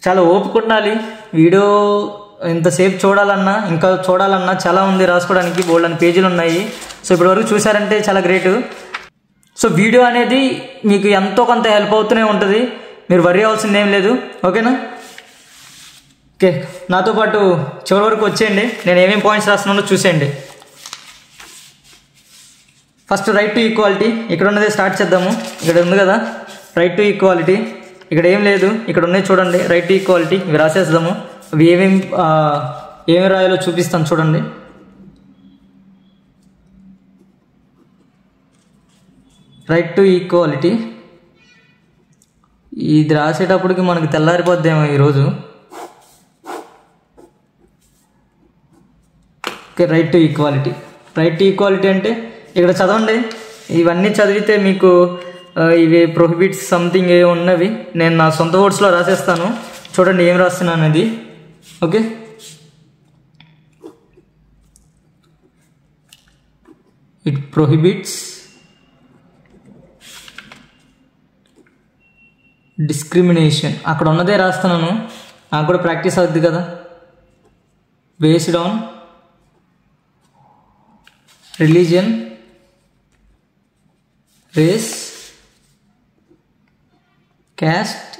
చాలా ఓపిక ఉండాలి. వీడియో ఇంతసేపు ఇంకా చూడాలన్నా చాలా ఉంది రాసుకోవడానికి. బోల్డ్ అని పేజీలు ఉన్నాయి. సో ఇప్పటివరకు చూసారంటే చాలా గ్రేట్. సో వీడియో అనేది మీకు ఎంతో కొంత హెల్ప్ అవుతూనే ఉంటుంది. మీరు వర్రీ అవ్వాల్సింది ఏం లేదు. ఓకేనా? ఓకే, నాతో పాటు చివరి వరకు వచ్చేయండి. నేను ఏమేమి పాయింట్స్ రాస్తున్నానో చూసేయండి. First right to equality. ఇక్కడ ఉన్నదే స్టార్ట్ చేద్దాము. ఇక్కడ ఉంది కదా రైట్ టు ఈక్వాలిటీ. ఇక్కడ ఏం లేదు, ఇక్కడ ఉన్నాయి చూడండి. రైట్ టు ఈక్వాలిటీ ఇవి రాసేద్దాము. అవి ఏమేమి రాయాలో చూపిస్తాను చూడండి. రైట్ టు ఈక్వాలిటీ ఇది రాసేటప్పటికి మనకి తెల్లారిపోద్దేమో ఈరోజు. ఓకే, రైట్ టు ఈక్వాలిటీ అంటే ఇక్కడ చదవండి. ఇవన్నీ చదివితే మీకు ఇవి ప్రొహిబిట్స్ సంథింగ్ ఏ ఉన్నవి నేను నా సొంత వర్డ్స్లో రాసేస్తాను. చూడండి ఏం రాస్తున్నాను అది. Okay, it prohibits discrimination. అక్కడ ఉన్నదే రాస్తున్నాను, నాకు కూడా ప్రాక్టీస్ అవుద్ది కదా. Based on religion, race, caste,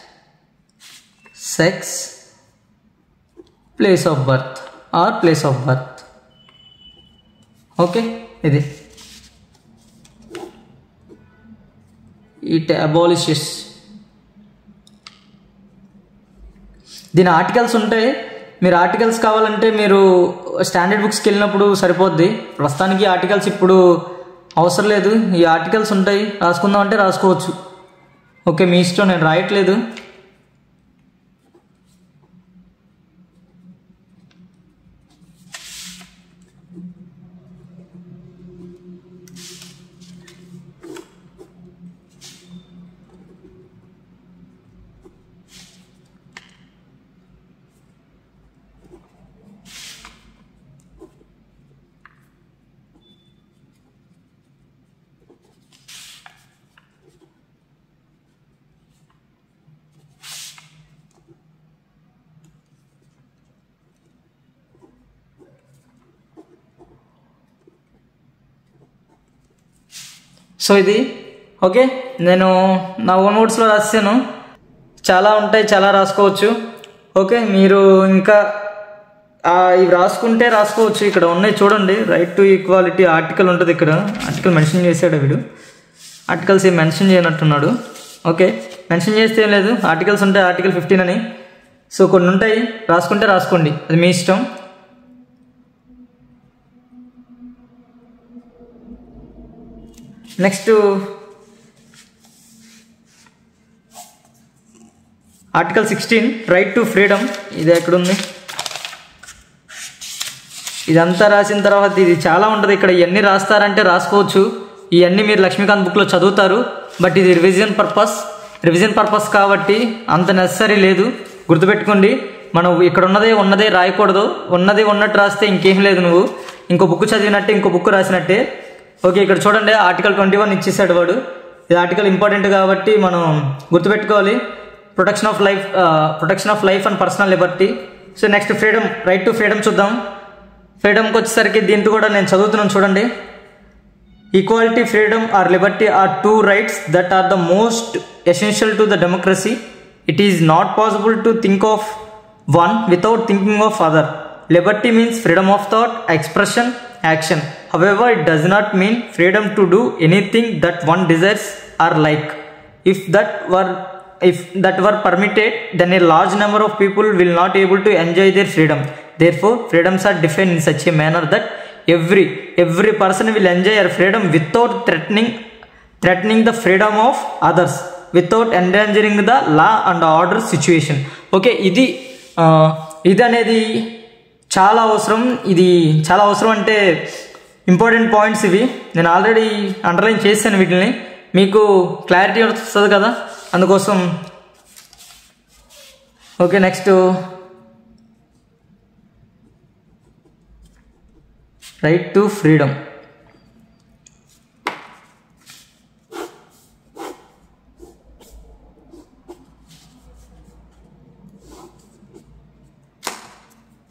sex, place of birth. Okay, ఇది ఇట్ అబాలిషెస్. దీని ఆర్టికల్స్ ఉంటాయి. మీరు ఆర్టికల్స్ కావాలంటే మీరు స్టాండర్డ్ బుక్స్కి వెళ్ళినప్పుడు సరిపోద్ది. ప్రస్తుతానికి ఆర్టికల్స్ ఇప్పుడు అవసరం లేదు. ఈ ఆర్టికల్స్ ఉంటాయి, రాసుకుందాం అంటే రాసుకోవచ్చు. ఓకే, మీ ఇష్టం, నేను రాయట్లేదు. సో ఇది ఓకే, నేను నా ఓన్ నోట్స్లో రాసాను. చాలా ఉంటాయి, చాలా రాసుకోవచ్చు. ఓకే, మీరు ఇంకా ఇవి రాసుకోవచ్చు. ఇక్కడ ఉన్నాయి చూడండి, రైట్ టు ఈక్వాలిటీ ఆర్టికల్ ఉంటుంది. ఇక్కడ ఆర్టికల్ మెన్షన్ చేశాడు వీడు. ఆర్టికల్స్ ఏం మెన్షన్ చేయనట్టున్నాడు. ఓకే, మెన్షన్ చేస్తే ఏం లేదు, ఆర్టికల్స్ ఉంటాయి, ఆర్టికల్ 15 అని. సో కొన్ని ఉంటాయి, రాసుకోండి, అది మీ ఇష్టం. Next article 16 right to freedom. ఇది ఎక్కడుంది? ఇదంతా రాసిన తర్వాత ఇది చాలా ఉంటుంది. ఇక్కడ ఇవన్నీ రాస్తారంటే రాసుకోవచ్చు. ఇవన్నీ మీరు లక్ష్మీకాంత్ బుక్లో చదువుతారు. బట్ ఇది రివిజన్ పర్పస్ కాబట్టి అంత నెసరీ లేదు. గుర్తుపెట్టుకోండి, మనం ఇక్కడ ఉన్నదే రాయకూడదు. ఉన్నట్టు రాస్తే ఇంకేం లేదు, నువ్వు ఇంకో బుక్ చదివినట్టే, ఇంకో బుక్ రాసినట్టే. ఓకే, ఇక్కడ చూడండి, ఆర్టికల్ 21 ఇచ్చేసాడు వాడు. ఇది ఆర్టికల్ ఇంపార్టెంట్ కాబట్టి మనం గుర్తుపెట్టుకోవాలి. Protection of life and personal liberty. So next freedom, right to freedom చూద్దాం. ఫ్రీడమ్కి వచ్చేసరికి దీంట్లో కూడా నేను చదువుతున్నాను చూడండి. Equality, freedom or liberty are two rights that are the most essential to the democracy. It is not possible to think of one without thinking of other. Liberty means freedom of thought, expression, action. However, it does not mean freedom to do anything that one desires or like. If that were permitted, then a large number of people will not able to enjoy their freedom. Therefore, freedoms are defined in such a manner that every person will enjoy their freedom without threatening the freedom of others, without endangering the law and order situation. Okay, ఇది అనేది చాలా అవసరం. ఇది చాలా అవసరం అంటే important points ఇవి. నేను ఆల్రెడీ అండర్లైన్ చేశాను వీటిని, మీకు క్లారిటీ వస్తుంది కదా, అందుకోసం. Okay, next right to freedom.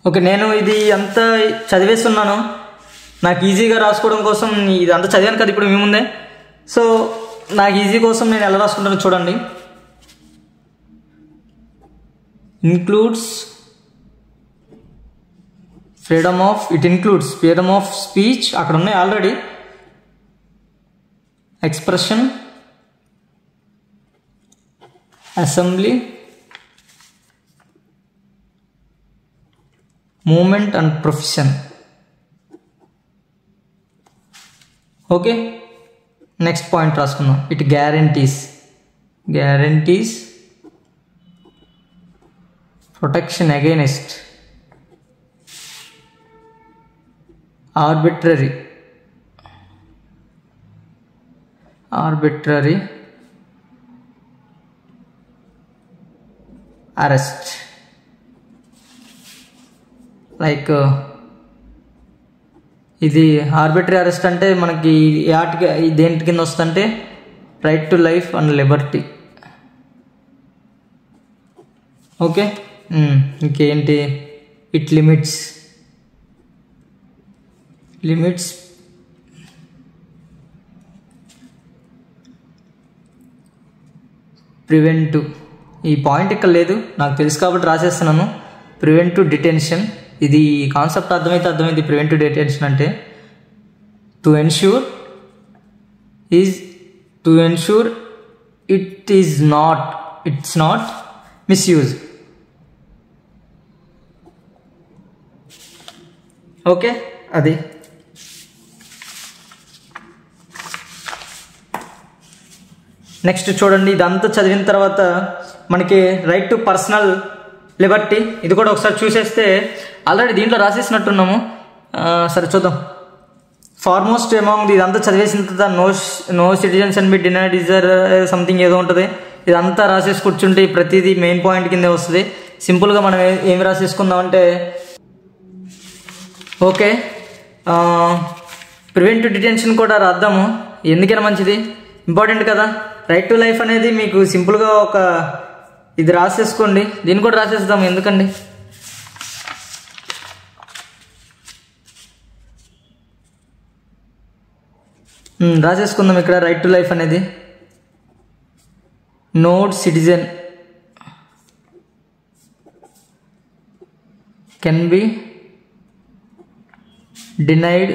Okay, నేను ఇది అంతా చదివేస్తున్నాను. నాకు ఈజీగా రాసుకోవడం కోసం ఇది అంతా చదివాను కదా ఇప్పుడు మీ ముందే. సో నాకు ఈజీ కోసం నేను ఎలా రాసుకుంటానో చూడండి. ఇన్క్లూడ్స్ ఫ్రీడమ్ ఆఫ్ స్పీచ్, అక్కడ ఉన్నాయి already. Expression, assembly, movement and profession. Okay, next point రాసుకుందాం. It guarantees protection against arbitrary arrest. Like ఇది ఆర్బిటరీ అరెస్ట్ అంటే మనకి దేంటి కింద వస్తుందంటే right to life and liberty. Okay, ఇంకేంటి? It limits preventive. ఈ పాయింట్ ఇక్కడ లేదు, నాకు తెలుసు కాబట్టి రాసేస్తున్నాను. ప్రివెంటివ్ డిటెన్షన్, ఇది కాన్సెప్ట్ అర్థమైంది. ప్రివెంటివ్ డిటెన్షన్ అంటే to ensure it's not misuse. Okay, అది నెక్స్ట్ చూడండి. ఇదంతా చదివిన తర్వాత మనకి రైట్ టు పర్సనల్ లిబర్టీ, ఇది కూడా ఒకసారి చూసేస్తే ఆల్రెడీ దీంట్లో రాసేసినట్టున్నాము. సరే చూద్దాం. ఫార్మోస్ట్ అమాంగ్, ఇదంతా చదివేసిన తర్వాత no citizens and be denied desire something ఏదో ఉంటుంది. ఇదంతా రాసేసి కూర్చుంటే ప్రతిదీ మెయిన్ పాయింట్ కిందే వస్తుంది. సింపుల్గా మనం ఏమి రాసేసుకుందామంటే, ఓకే, ప్రివెంటివ్ డిటెన్షన్ కూడా రాద్దాము. ఎందుకైనా మంచిది, ఇంపార్టెంట్ కదా. రైట్ టు లైఫ్ అనేది మీకు సింపుల్గా ఇది రాసేసుకోండి. దీన్ని కూడా రాసేద్దాము, ఎందుకండి. రాసేసుకుందాం ఇక్కడ రైట్ టు లైఫ్ అనేది. No citizen can be denied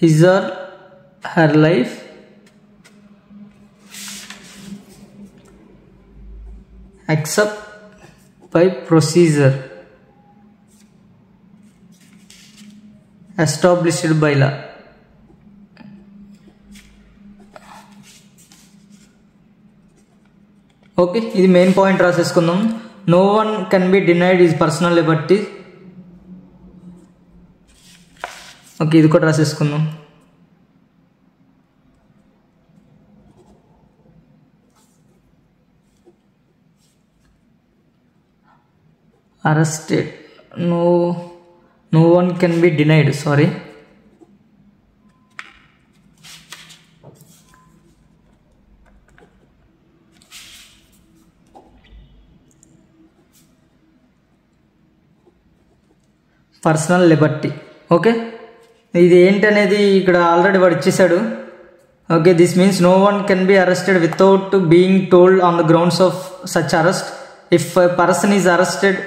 his or her life except by procedure established by law. Okay, ఇది మెయిన్ పాయింట్ రాసేసుకుందాం. No one can be denied is personal liberty. Okay, ఇది కూడా రాసేసుకుందాం. Arrested, no one can be denied, sorry. Personal liberty. Okay, ఇది ఏంటనేది ఇక్కడ already వాడు ఇచ్చేసాడు. Okay, this means no one can be arrested without being told on the grounds of such arrest. If a person is arrested,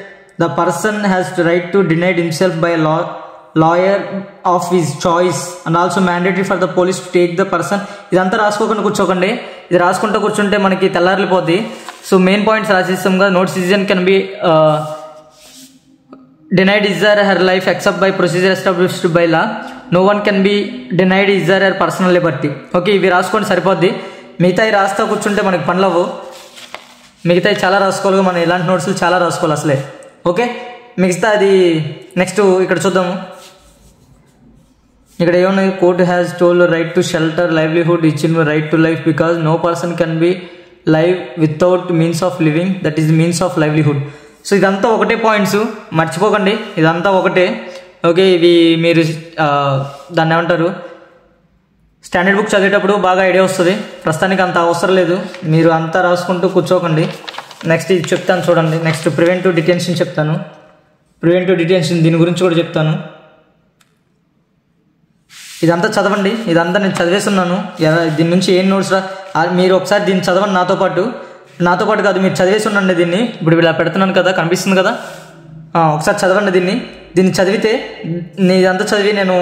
the person has to right to denied himself by lawyer of his choice and also mandatory for the police to take the person. ఇదంతా రాసుకోకుండా కూర్చోకండి, ఇది రాసుకుంటూ కూర్చుంటే మనకి తెల్లారిపోద్ది. So main points రాసేస్తాం కదా. No citizen can be denied his or her life except by procedure established by law. No one can be denied his or her personal liberty. Okay, ఇవి రాసుకోండి సరిపోద్ది. మిగతాయి రాస్తా కూర్చుంటే మనకి పనులవు. మిగతాయి చాలా రాసుకోవాలి, మనం ఇలాంటి నోట్స్లు చాలా రాసుకోవాలి అసలే. ఓకే, మిగతా అది నెక్స్ట్ ఇక్కడ చూద్దాము. ఇక్కడ ఏమన్నా court has told right to shelter livelihood ఇచ్చిన right to life because no person can be live without means of living, that is the means of livelihood. So ఇదంతా ఒకటే పాయింట్స్, మర్చిపోకండి, ఇదంతా ఒకటే. ఓకే, ఇవి మీరు దాన్ని ఏమంటారు, స్టాండర్డ్ బుక్ చదివేటప్పుడు బాగా ఐడియా వస్తుంది. ప్రస్తుతానికి అంత అవసరం లేదు, మీరు అంతా రాసుకుంటూ కూర్చోకండి. నెక్స్ట్ ఇది చెప్తాను చూడండి. నెక్స్ట్ ప్రివెంటివ్ డిటెన్షన్ చెప్తాను. ప్రివెంటివ్ డిటెన్షన్ దీని గురించి కూడా చెప్తాను. ఇదంతా చదవండి, ఇదంతా నేను చదివేస్తున్నాను. దీని నుంచి ఏం నోట్స్ మీరు ఒకసారి దీన్ని చదవండి నాతో పాటు కాదు, మీరు చదివేసి ఉండండి. దీన్ని ఇప్పుడు ఇలా పెడుతున్నాను కదా, కనిపిస్తుంది కదా, ఒకసారి చదవండి. దీన్ని చదివితే ఇదంతా చదివి నేను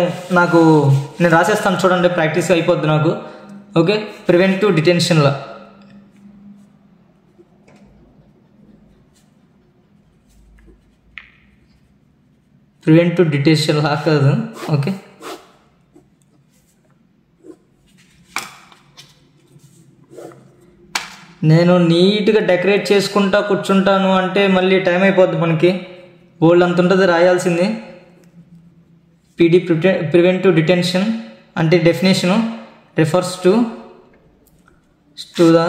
రాసేస్తాను చూడండి, ప్రాక్టీస్ అయిపోద్ది నాకు. ఓకే, ప్రివెంటివ్ డిటెన్షన్లో కాదు. ఓకే, నేను నీట్గా డెకరేట్ చేసుకుంటా కూర్చుంటాను అంటే మళ్ళీ టైం అయిపోద్ది మనకి, బోల్డ్ అంత ఉంటుంది రాయాల్సింది. ప్రివెంటివ్ డిటెన్షన్ అంటే definition refers to the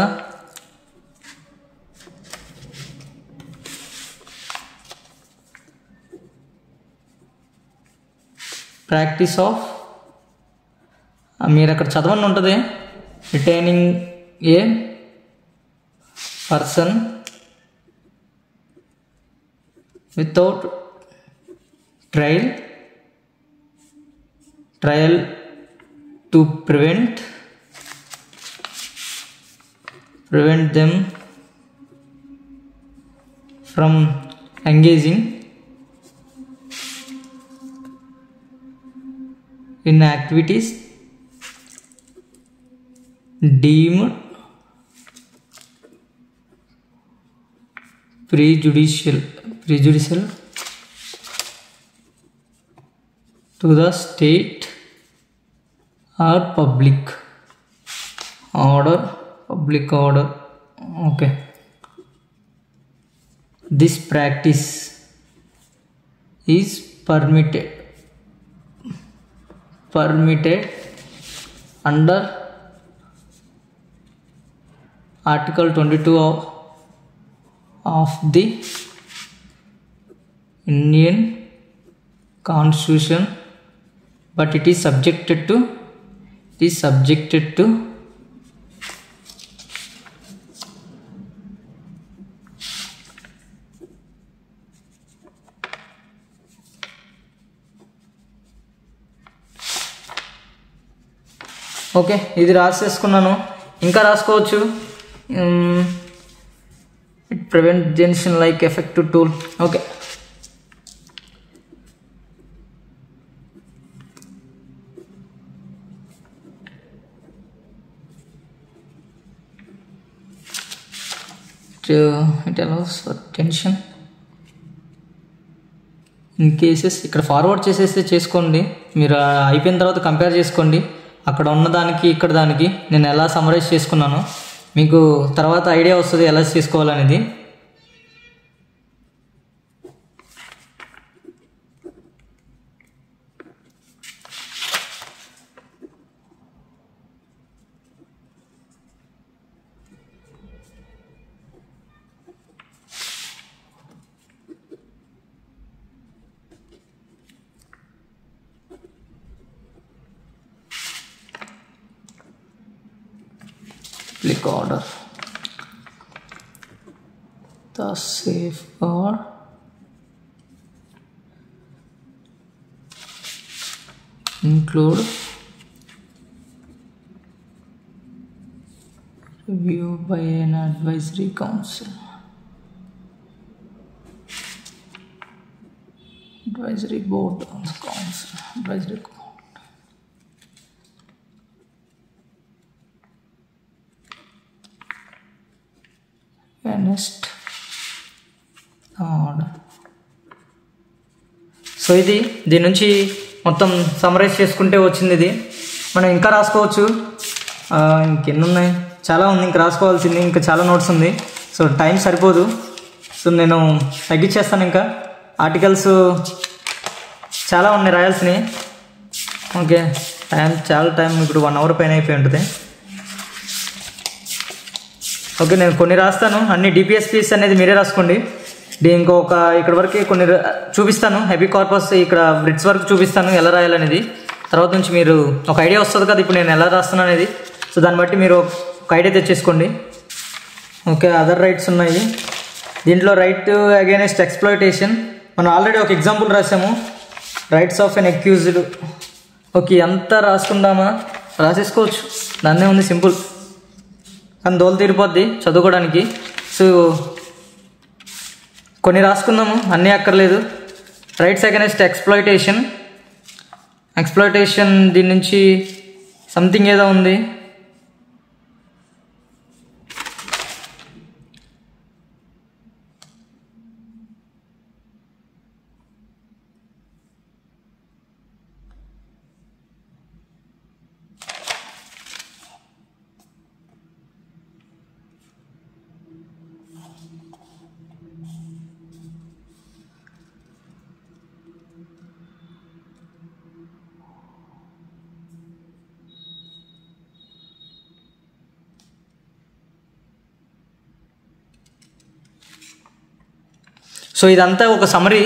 practice of, మీరు అక్కడ చదవని ఉంటుంది, retaining A person without trial to prevent them from engaging in activities deemed prejudicial to the state or public order. Okay, this practice is permitted under Article 22 of the Indian Constitution, but it is subjected to okay, ఇది రాసేసుకున్నాను. ఇంకా రాసుకోవచ్చు. It prevent జెన్షన్ like effective tool. Okay, it allows for tension in cases. ఇక్కడ forward చేసేస్తే చేసుకోండి. మీరు అయిపోయిన తర్వాత compare చేసుకోండి. అక్కడ ఉన్నదానికి ఇక్కడ దానికి నేను ఎలా సమ్మరైజ్ చేసుకున్నాను మీకు తర్వాత ఐడియా వస్తుంది ఎలా చేసుకోవాలనేది. Click order. The safeguard include review by an advisory council. Advisory board council. Advisory board. Next order. So ఇది దీని నుంచి మొత్తం సమ్మరైజ్ చేసుకుంటే వచ్చింది ఇది. మనం ఇంకా రాసుకోవచ్చు. ఇంకెన్ని ఉన్నాయి, చాలా ఉంది ఇంకా రాసుకోవాల్సింది. ఇంకా చాలా నోట్స్ ఉంది. సో టైం సరిపోదు. సో నేను తగ్గించేస్తాను. ఇంకా ఆర్టికల్స్ చాలా ఉన్నాయి రాయాల్సినవి. ఓకే, చాలా టైం ఇప్పుడు 1 hour పైన అయిపోయి ఉంటుంది. ఓకే, నేను కొన్ని రాస్తాను. అన్ని డిపిఎస్పీస్ అనేది మీరే రాసుకోండి. ఇంకొక ఇక్కడ వరకు కొన్ని చూపిస్తాను. హెబీ కార్పస్ ఇక్కడ బ్రిడ్స్ వరకు చూపిస్తాను ఎలా రాయాలనేది. తర్వాత నుంచి మీరు ఒక ఐడియా వస్తుంది కదా ఇప్పుడు నేను ఎలా రాస్తాను అనేది. సో దాన్ని బట్టి మీరు ఒక ఐడియా తెచ్చేసుకోండి. ఓకే, అదర్ రైట్స్ ఉన్నాయి. దీంట్లో రైట్ అగైనెస్ట్ ఎక్స్ప్లాయిటేషన్ మనం ఆల్రెడీ ఒక ఎగ్జాంపుల్ రాసాము. Rights of an accused. Okay, అంతా రాసుకుందామా? రాసేసుకోవచ్చు, దాన్నే ఉంది, సింపుల్. కానీ దోలు తీరిపోద్ది చదువుకోవడానికి. సో కొన్ని రాసుకుందాము, అన్నీ అక్కర్లేదు. Rights against exploitation. దీని నుంచి సంథింగ్ ఏదో ఉంది. సో ఇదంతా ఒక సమరీ.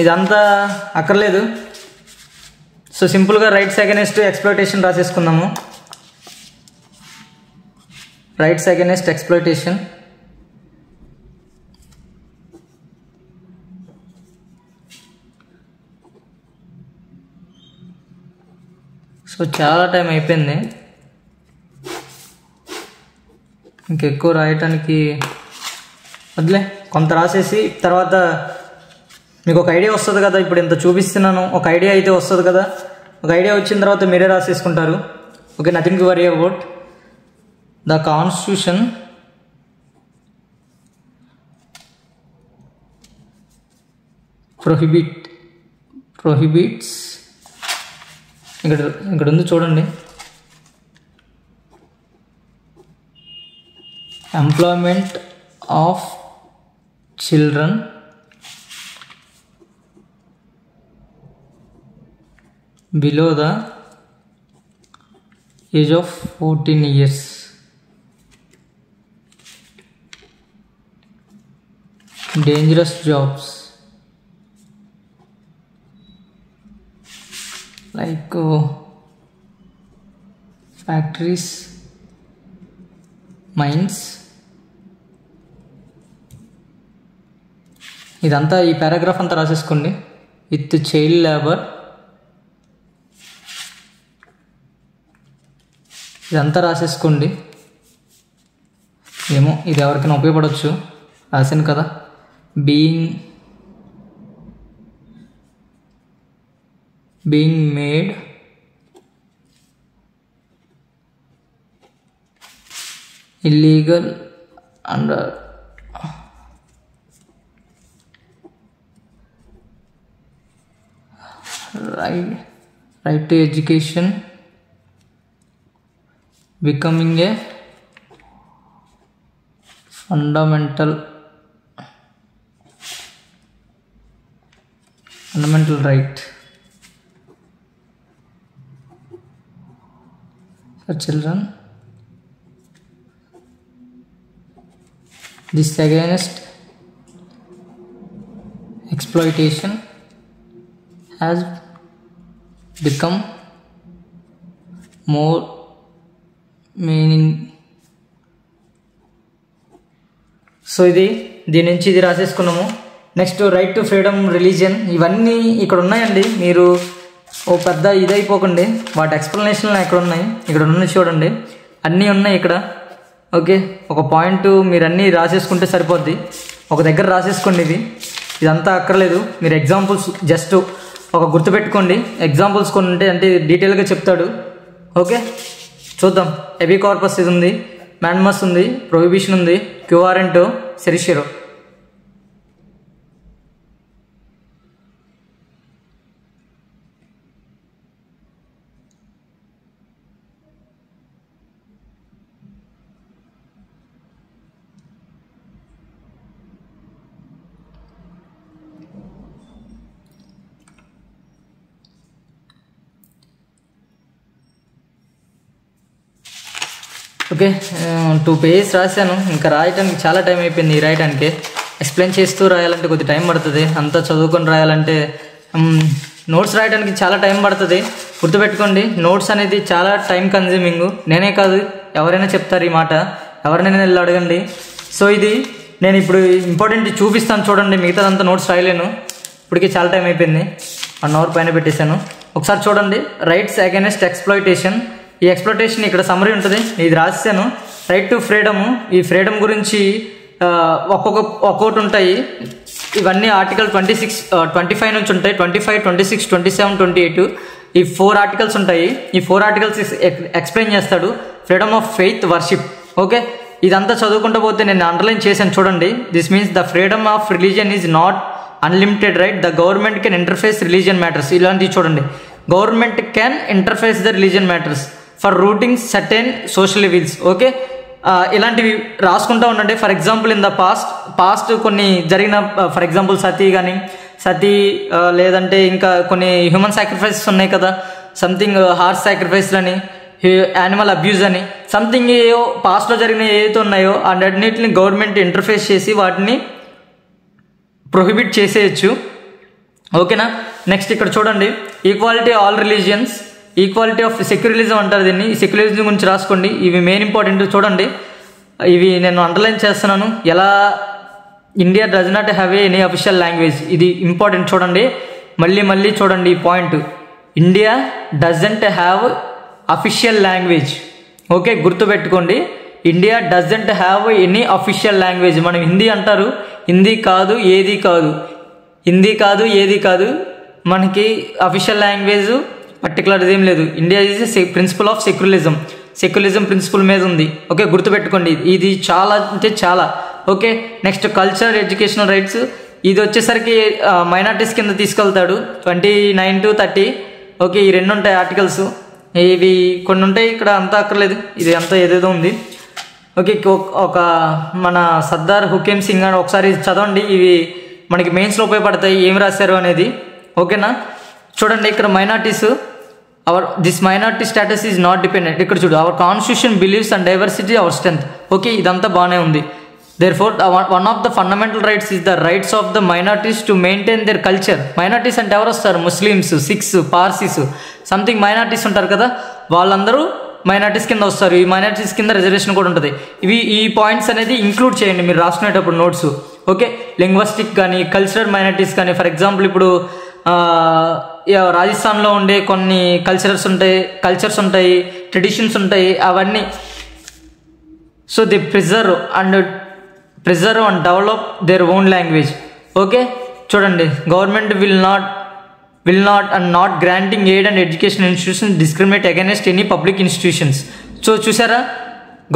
ఇదంతా అక్కర్లేదు. సో సింపుల్గా రైట్స్ అగైనెస్ట్ ఎక్స్ప్లాయిటేషన్ రాసేసుకుందాము. Rights against exploitation. సో చాలా టైం అయిపోయింది, ఇంకెక్కువ రాయటానికి వదిలే. కొంత రాసేసి తర్వాత మీకు ఒక ఐడియా వస్తుంది కదా. ఇప్పుడు ఇంత చూపిస్తున్నాను, ఒక ఐడియా అయితే వస్తుంది కదా. ఒక ఐడియా వచ్చిన తర్వాత మీరే రాసేసుకుంటారు. Okay, nothing to worry about. The constitution prohibits ఇక్కడ ఉంది చూడండి. Employment of children below the age of 14 years. Dangerous jobs like factories, mines. ఇదంతా ఈ పారాగ్రాఫ్ అంతా రాసేసుకోండి. విత్ చైల్డ్ లేబర్ ఇదంతా రాసేసుకోండి. ఏమో ఇది ఎవరికైనా ఉపయోగపడవచ్చు, రాశాను కదా. being made illegal under right to education becoming a fundamental right for children. This against exploitation has become more meaning. So దీని నుంచి ఇది రాసేసుకున్నాము. Next right to freedom religion, ఇవన్నీ ఇక్కడ ఉన్నాయండి. మీరు ఓ పెద్ద ఇదైపోకండి, వాటి ఎక్స్ప్లెనేషన్లు ఎక్కడ ఉన్నాయి, ఇక్కడ ఉన్నాయి చూడండి, అన్నీ ఉన్నాయి ఇక్కడ. ఓకే, ఒక పాయింట్ మీరు అన్నీ రాసేసుకుంటే సరిపోద్ది, ఒక దగ్గర రాసేసుకోండి. ఇదంతా అక్కర్లేదు, మీరు ఎగ్జాంపుల్స్ జస్ట్ ఒక గుర్తుపెట్టుకోండి. ఎగ్జాంపుల్స్ కొన్ని ఉంటే అంటే డీటెయిల్గా చెప్తాడు. ఓకే, చూద్దాం. ఎబీ కార్పస్ ఇది ఉంది, మ్యాన్మస్ ఉంది, ప్రొహిబిషన్ ఉంది, క్యూఆరెంటో, సెరిషియరో. ఓకే, 2 pages రాశాను. ఇంకా రాయటానికి చాలా టైం అయిపోయింది. రాయటానికి ఎక్స్ప్లెయిన్ చేస్తూ రాయాలంటే కొద్ది టైం పడుతుంది. అంతా చదువుకొని రాయాలంటే నోట్స్ రాయడానికి చాలా టైం పడుతుంది. గుర్తుపెట్టుకోండి, నోట్స్ అనేది చాలా టైం కన్జ్యూమింగ్. నేనే కాదు, ఎవరైనా చెప్తారు ఈ మాట, ఎవరినైనా వెళ్ళి అడగండి. సో ఇది నేను ఇప్పుడు ఇంపార్టెంట్ చూపిస్తాను చూడండి, మిగతాదంతా నోట్స్ రాయలేను. ఇప్పటికీ చాలా టైం అయిపోయింది, 1 hour పైన పెట్టేశాను. ఒకసారి చూడండి. రైట్స్ అగైనెస్ట్ ఎక్స్ప్లాయిటేషన్, ఈ ఎక్స్ప్లాయిటేషన్ ఇక్కడ సమ్మరీ ఉంటుంది, ఇది రాశాను. రైట్ టు ఫ్రీడమ్, ఈ ఫ్రీడమ్ గురించి ఒక్కొక్కటి ఉంటాయి. ఇవన్నీ ఆర్టికల్ 26, 25 నుంచి ఉంటాయి. 25, 26, 27, 28 ఈ 4 ఆర్టికల్స్ ఉంటాయి. ఈ 4 ఆర్టికల్స్ ఎక్స్ప్లెయిన్ చేస్తాడు. Freedom of faith, worship. Okay, ఇదంతా చదువుకుంటూ పోతే నేను అండర్లైన్ చేశాను చూడండి. This means the freedom of religion is not unlimited right, the government can interface religion matters. ఇలాంటివి చూడండి, government can interface the religion matters for routing certain social wills. Okay, ఇలాంటివి రాసుకుంటూ ఉండండి. For example in the past కొన్ని జరిగిన, for example సతీ లేదంటే ఇంకా కొన్ని హ్యూమన్ సాక్రిఫైసెస్ ఉన్నాయి కదా, సంథింగ్ హార్స్ సాక్రిఫైస్ అని, యానిమల్ అబ్యూజ్ అని, సంథింగ్ ఏవో పాస్ట్లో జరిగిన ఏవైతే ఉన్నాయో అన్నిటిని గవర్నమెంట్ ఇంటర్ఫేస్ చేసి వాటిని ప్రొహిబిట్ చేసేయచ్చు. ఓకేనా. నెక్స్ట్ ఇక్కడ చూడండి, equality all religions, equality of secularism అంటారు దీన్ని. ఈ సెక్యులరిజం గురించి రాసుకోండి, ఇవి మెయిన్ ఇంపార్టెంట్. చూడండి, ఇవి నేను అండర్లైన్ చేస్తున్నాను. ఎలా India does not have any official language, ఇది ఇంపార్టెంట్. చూడండి, మళ్ళీ చూడండి ఈ point, India doesn't have official language. Okay, గుర్తుపెట్టుకోండి, India doesn't have any official language. మనం హిందీ అంటారు, హిందీ కాదు, ఏది కాదు, హిందీ కాదు, ఏది కాదు, మనకి అఫీషియల్ లాంగ్వేజ్ పర్టికులర్ ఏం లేదు. India is principle of secularism principle మీద ఉంది. ఓకే, గుర్తుపెట్టుకోండి, ఇది చాలా అంటే చాలా. Okay, next culture, educational rights, ఇది వచ్చేసరికి మైనార్టీస్ కింద తీసుకెళ్తాడు. 29 to 30. ఓకే, ఈ 2 ఉంటాయి ఆర్టికల్స్. ఇవి కొన్ని ఉంటాయి, ఇక్కడ అంతా అక్కర్లేదు, ఇది అంతా ఏదేదో ఉంది. ఓకే, ఒక మన సర్దార్ హుకేమ్ సింగ్ అని ఒకసారి చదవండి, ఇవి మనకి మెయిన్స్లో ఉపయోగపడతాయి, ఏం రాశారు అనేది. ఓకేనా. చూడండి, ఇక్కడ minorities, this minority status is not dependent. ఇక్కడ చూడు, our constitution believes and diversity our strength. Okay, ఇదంతా బాగానే ఉంది. Therefore one of the fundamental rights is the rights of the minorities to maintain their culture. Minorities అంటే ఎవరు వస్తారు? Muslims, Sikhs, Parsis, something minorities ఉంటారు కదా, వాళ్ళందరూ మైనార్టీస్ కింద వస్తారు. ఈ మైనార్టీస్ కింద రిజర్వేషన్ కూడా ఉంటుంది. ఈ పాయింట్స్ అనేది ఇంక్లూడ్ చేయండి మీరు రాసుకునేటప్పుడు నోట్స్. ఓకే, లింగ్విస్టిక్ కానీ, కల్చరల్ మైనార్టీస్ కానీ, ఫర్ ఎగ్జాంపుల్ ఇప్పుడు రాజస్థాన్లో ఉండే కొన్ని కల్చర్స్ ఉంటాయి, ట్రెడిషన్స్ ఉంటాయి, అవన్నీ. So they preserve and develop their own language. Okay, చూడండి, government will not and not granting aid and education institutions discriminate against any public institutions. So చూసారా,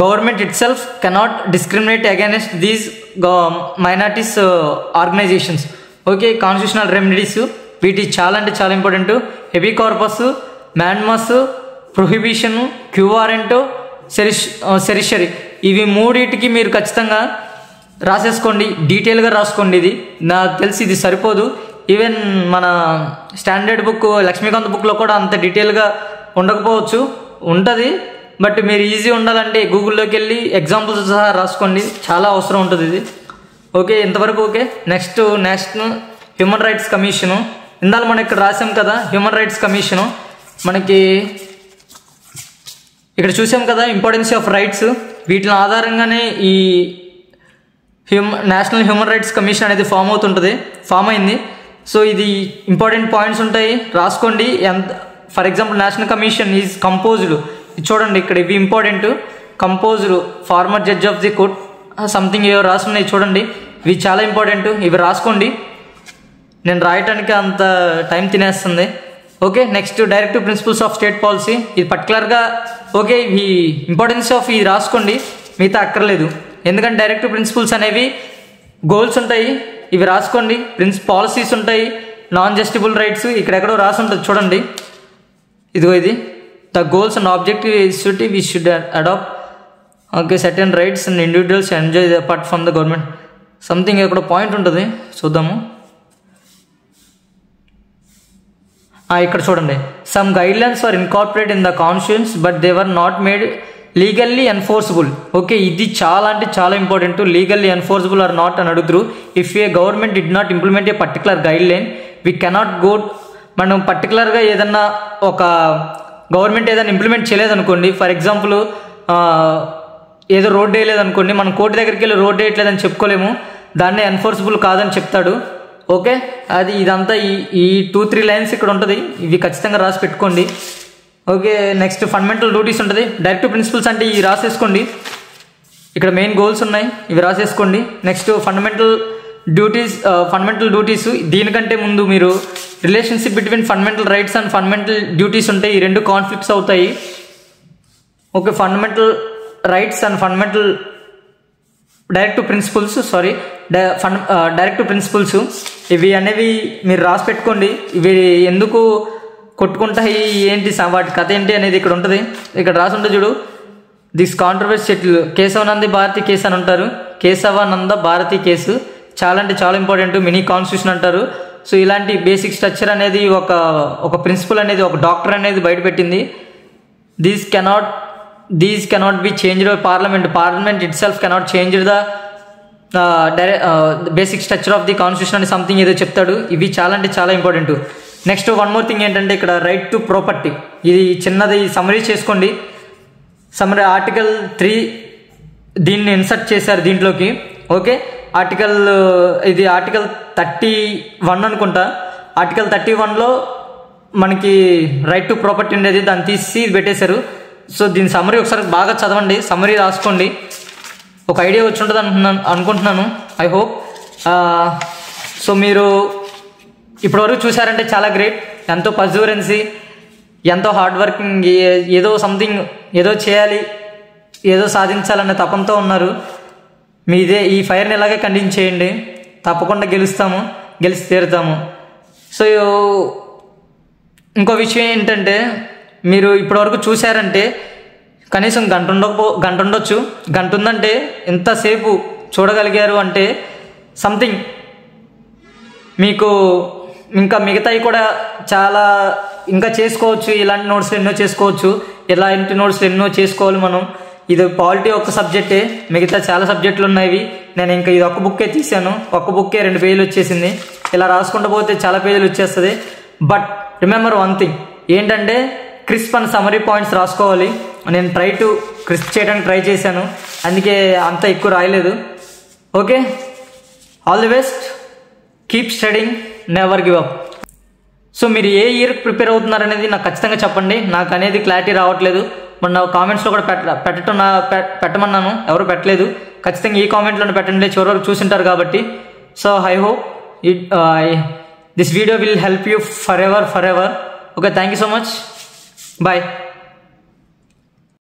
government itself cannot discriminate against these minorities organisations. Okay, constitutional remedies వీటి చాలా అంటే చాలా important. Habeas corpus, mandamus, prohibition, quo warranto, certiorari, ఇవి మూడింటికి మీరు ఖచ్చితంగా రాసేసుకోండి, డీటెయిల్గా రాసుకోండి. ఇది నాకు తెలిసి ఇది సరిపోదు. ఈవెన్ మన స్టాండర్డ్ బుక్ లక్ష్మీకాంత్ బుక్లో కూడా అంత డీటెయిల్గా ఉండకపోవచ్చు, ఉంటుంది. బట్ మీరు ఈజీ ఉండాలంటే గూగుల్లోకి వెళ్ళి ఎగ్జాంపుల్స్ సహా రాసుకోండి, చాలా అవసరం ఉంటుంది ఇది. ఓకే, ఇంతవరకు okay. Next national human rights commission. ఇందాక మనం ఇక్కడ రాసాం కదా, హ్యూమన్ రైట్స్ కమిషను మనకి ఇక్కడ చూసాం కదా, ఇంపార్టెన్స్ ఆఫ్ రైట్స్. వీటిని ఆధారంగానే ఈ నేషనల్ హ్యూమన్ రైట్స్ కమిషన్ అనేది ఫామ్ అయింది. సో ఇది ఇంపార్టెంట్ పాయింట్స్ ఉంటాయి, రాసుకోండి. For example national commission is composed, చూడండి ఇక్కడ ఇవి important. Composed former judge of the court something ఏవో రాసున్నాయి, చూడండి, ఇవి చాలా ఇంపార్టెంట్. ఇవి రాసుకోండి, నేను రాయటానికి అంత టైం తినేస్తుంది. Okay, next directive principles of state policy. ఇది పర్టికులర్గా ఓకే, ఈ ఇంపార్టెన్స్ ఆఫ్ ఇది రాసుకోండి, మిగతా అక్కర్లేదు. ఎందుకంటే డైరెక్టివ్ ప్రిన్సిపల్స్ అనేవి గోల్స్ ఉంటాయి, ఇవి రాసుకోండి. పాలసీస్ ఉంటాయి, నాన్ జస్టిబుల్ రైట్స్ ఇక్కడెక్కడో రాసి ఉంటుంది, చూడండి, ఇదిగో ఇది. The goals and objective we should adapt. Okay, certain rights and individuals enjoy apart from the government something ఎక్కడ పాయింట్ ఉంటుంది, చూద్దాము. ఇక్కడ చూడండి, some guidelines are incorporate in the constitutions but they were not made legally enforceable. Okay, ఇది చాలా అంటే చాలా important. Legally enforceable or not అని అడుగుతారు. If a government did not implement a particular guideline we cannot go. మనం పర్టికులర్గా ఏదన్నా ఒక గవర్నమెంట్ ఏదైనా ఇంప్లిమెంట్ చేయలేదనుకోండి, ఫర్ ఎగ్జాంపుల్ ఏదో రోడ్ వేయలేదనుకోండి, మనం కోర్టు దగ్గరికి వెళ్ళి రోడ్ వేయట్లేదని చెప్పుకోలేము, దాన్నే ఎన్ఫోర్సబుల్ కాదని చెప్తాడు. ఓకే, అది ఇదంతా ఈ 2-3 లైన్స్ ఇక్కడ ఉంటుంది, ఇవి ఖచ్చితంగా రాసి పెట్టుకోండి. ఓకే, నెక్స్ట్ ఫండమెంటల్ డ్యూటీస్ ఉంటుంది. డైరెక్టివ్ ప్రిన్సిపల్స్ అంటే ఇవి రాసేసుకోండి, ఇక్కడ మెయిన్ గోల్స్ ఉన్నాయి, ఇవి రాసేసుకోండి. Next fundamental duties. దీనికంటే ముందు మీరు relationship between fundamental rights and fundamental duties ఉంటాయి, ఈ రెండు కాన్ఫ్లిక్ట్స్ అవుతాయి. Okay, fundamental rights and fundamental directive principles ఇవి అనేవి మీరు రాసి పెట్టుకోండి. ఇవి ఎందుకు కొట్టుకుంటాయి ఏంటి, వాటి కథ ఏంటి అనేది ఇక్కడ ఉంటుంది, ఇక్కడ రాసి ఉంటుంది చూడు. This controversy settle Kesavananda Bharati case అని ఉంటారు. కేశవానంద భారతి కేసు చాలా అంటే చాలా ఇంపార్టెంట్, మినీ కాన్స్టిట్యూషన్ అంటారు. సో ఇలాంటి బేసిక్ స్ట్రక్చర్ అనేది ఒక ప్రిన్సిపల్ అనేది ఒక డాక్టర్ అనేది బయటపెట్టింది. These cannot be changed by parliament itself cannot change the basic structure of the constitution అని సంథింగ్ ఏదో చెప్తాడు. ఇవి చాలా అంటే చాలా important. Next one more thing ఏంటంటే ఇక్కడ రైట్ టు ప్రాపర్టీ, ఇది చిన్నది సమరీ చేసుకోండి. సమరీ ఆర్టికల్ 3 దీన్ని ఇన్సర్ట్ చేశారు దీంట్లోకి. ఓకే, ఇది ఆర్టికల్ 31 అనుకుంటా. ఆర్టికల్ 31లో మనకి రైట్ టు ప్రాపర్టీ ఉండేది, దాన్ని తీసి పెట్టేశారు. సో దీని సమరీ ఒకసారి బాగా చదవండి, సమరీ రాసుకోండి, ఒక ఐడియా వచ్చి ఉంటుంది అనుకుంటున్నాను, ఐ హోప్. సో మీరు ఇప్పటివరకు చూసారంటే చాలా గ్రేట్. ఎంతో పర్సివరెన్సీ, ఎంతో హార్డ్ వర్కింగ్, ఏదో చేయాలి, ఏదో సాధించాలనే తపంతో ఉన్నారు. ఈ ఫైర్ని ఇలాగే కంటిన్యూ చేయండి, తప్పకుండా గెలిచి తీరుతాము. సో ఇంకో విషయం ఏంటంటే, మీరు ఇప్పటివరకు చూసారంటే కనీసం గంట ఉండొచ్చు. గంట ఉందంటే ఎంతసేపు చూడగలిగారు అంటే సంథింగ్ మీకు ఇంకా మిగతాయి కూడా చాలా ఇంకా చేసుకోవచ్చు. ఇలాంటి నోట్స్లు ఎన్నో చేసుకోవచ్చు, ఇలాంటి నోట్స్లు ఎన్నో చేసుకోవాలి మనం. ఇది పాలిటీ ఒక్క సబ్జెక్టే, మిగతా చాలా సబ్జెక్టులు ఉన్నాయి. నేను ఇంకా ఇది ఒక్క బుక్కే తీసాను, ఒక్క బుక్కే 2 పేజీలు వచ్చేసింది. ఇలా రాసుకుంటూ పోతే చాలా పేజీలు వచ్చేస్తుంది. బట్ రిమెంబర్ వన్ థింగ్ ఏంటంటే, క్రిస్ప్ అండ్ సమరీ పాయింట్స్ రాసుకోవాలి. నేను క్రిస్ప్ చేయడానికి ట్రై చేశాను, అందుకే అంత ఎక్కువ రాయలేదు. Okay, all the best, keep studying, never give up. So మీరు ఏ ఇయర్కి ప్రిపేర్ అవుతున్నారనేది నాకు ఖచ్చితంగా చెప్పండి, నాకు అనేది క్లారిటీ రావట్లేదు. మొన్న కామెంట్స్లో కూడా పెట్టమన్నాను, ఎవరు పెట్టలేదు. ఖచ్చితంగా ఈ కామెంట్లోనే పెట్టండి, చివరి వరకు చూసింటారు కాబట్టి. So I hope this video will help you for ever. Okay, thank you so much. Bye.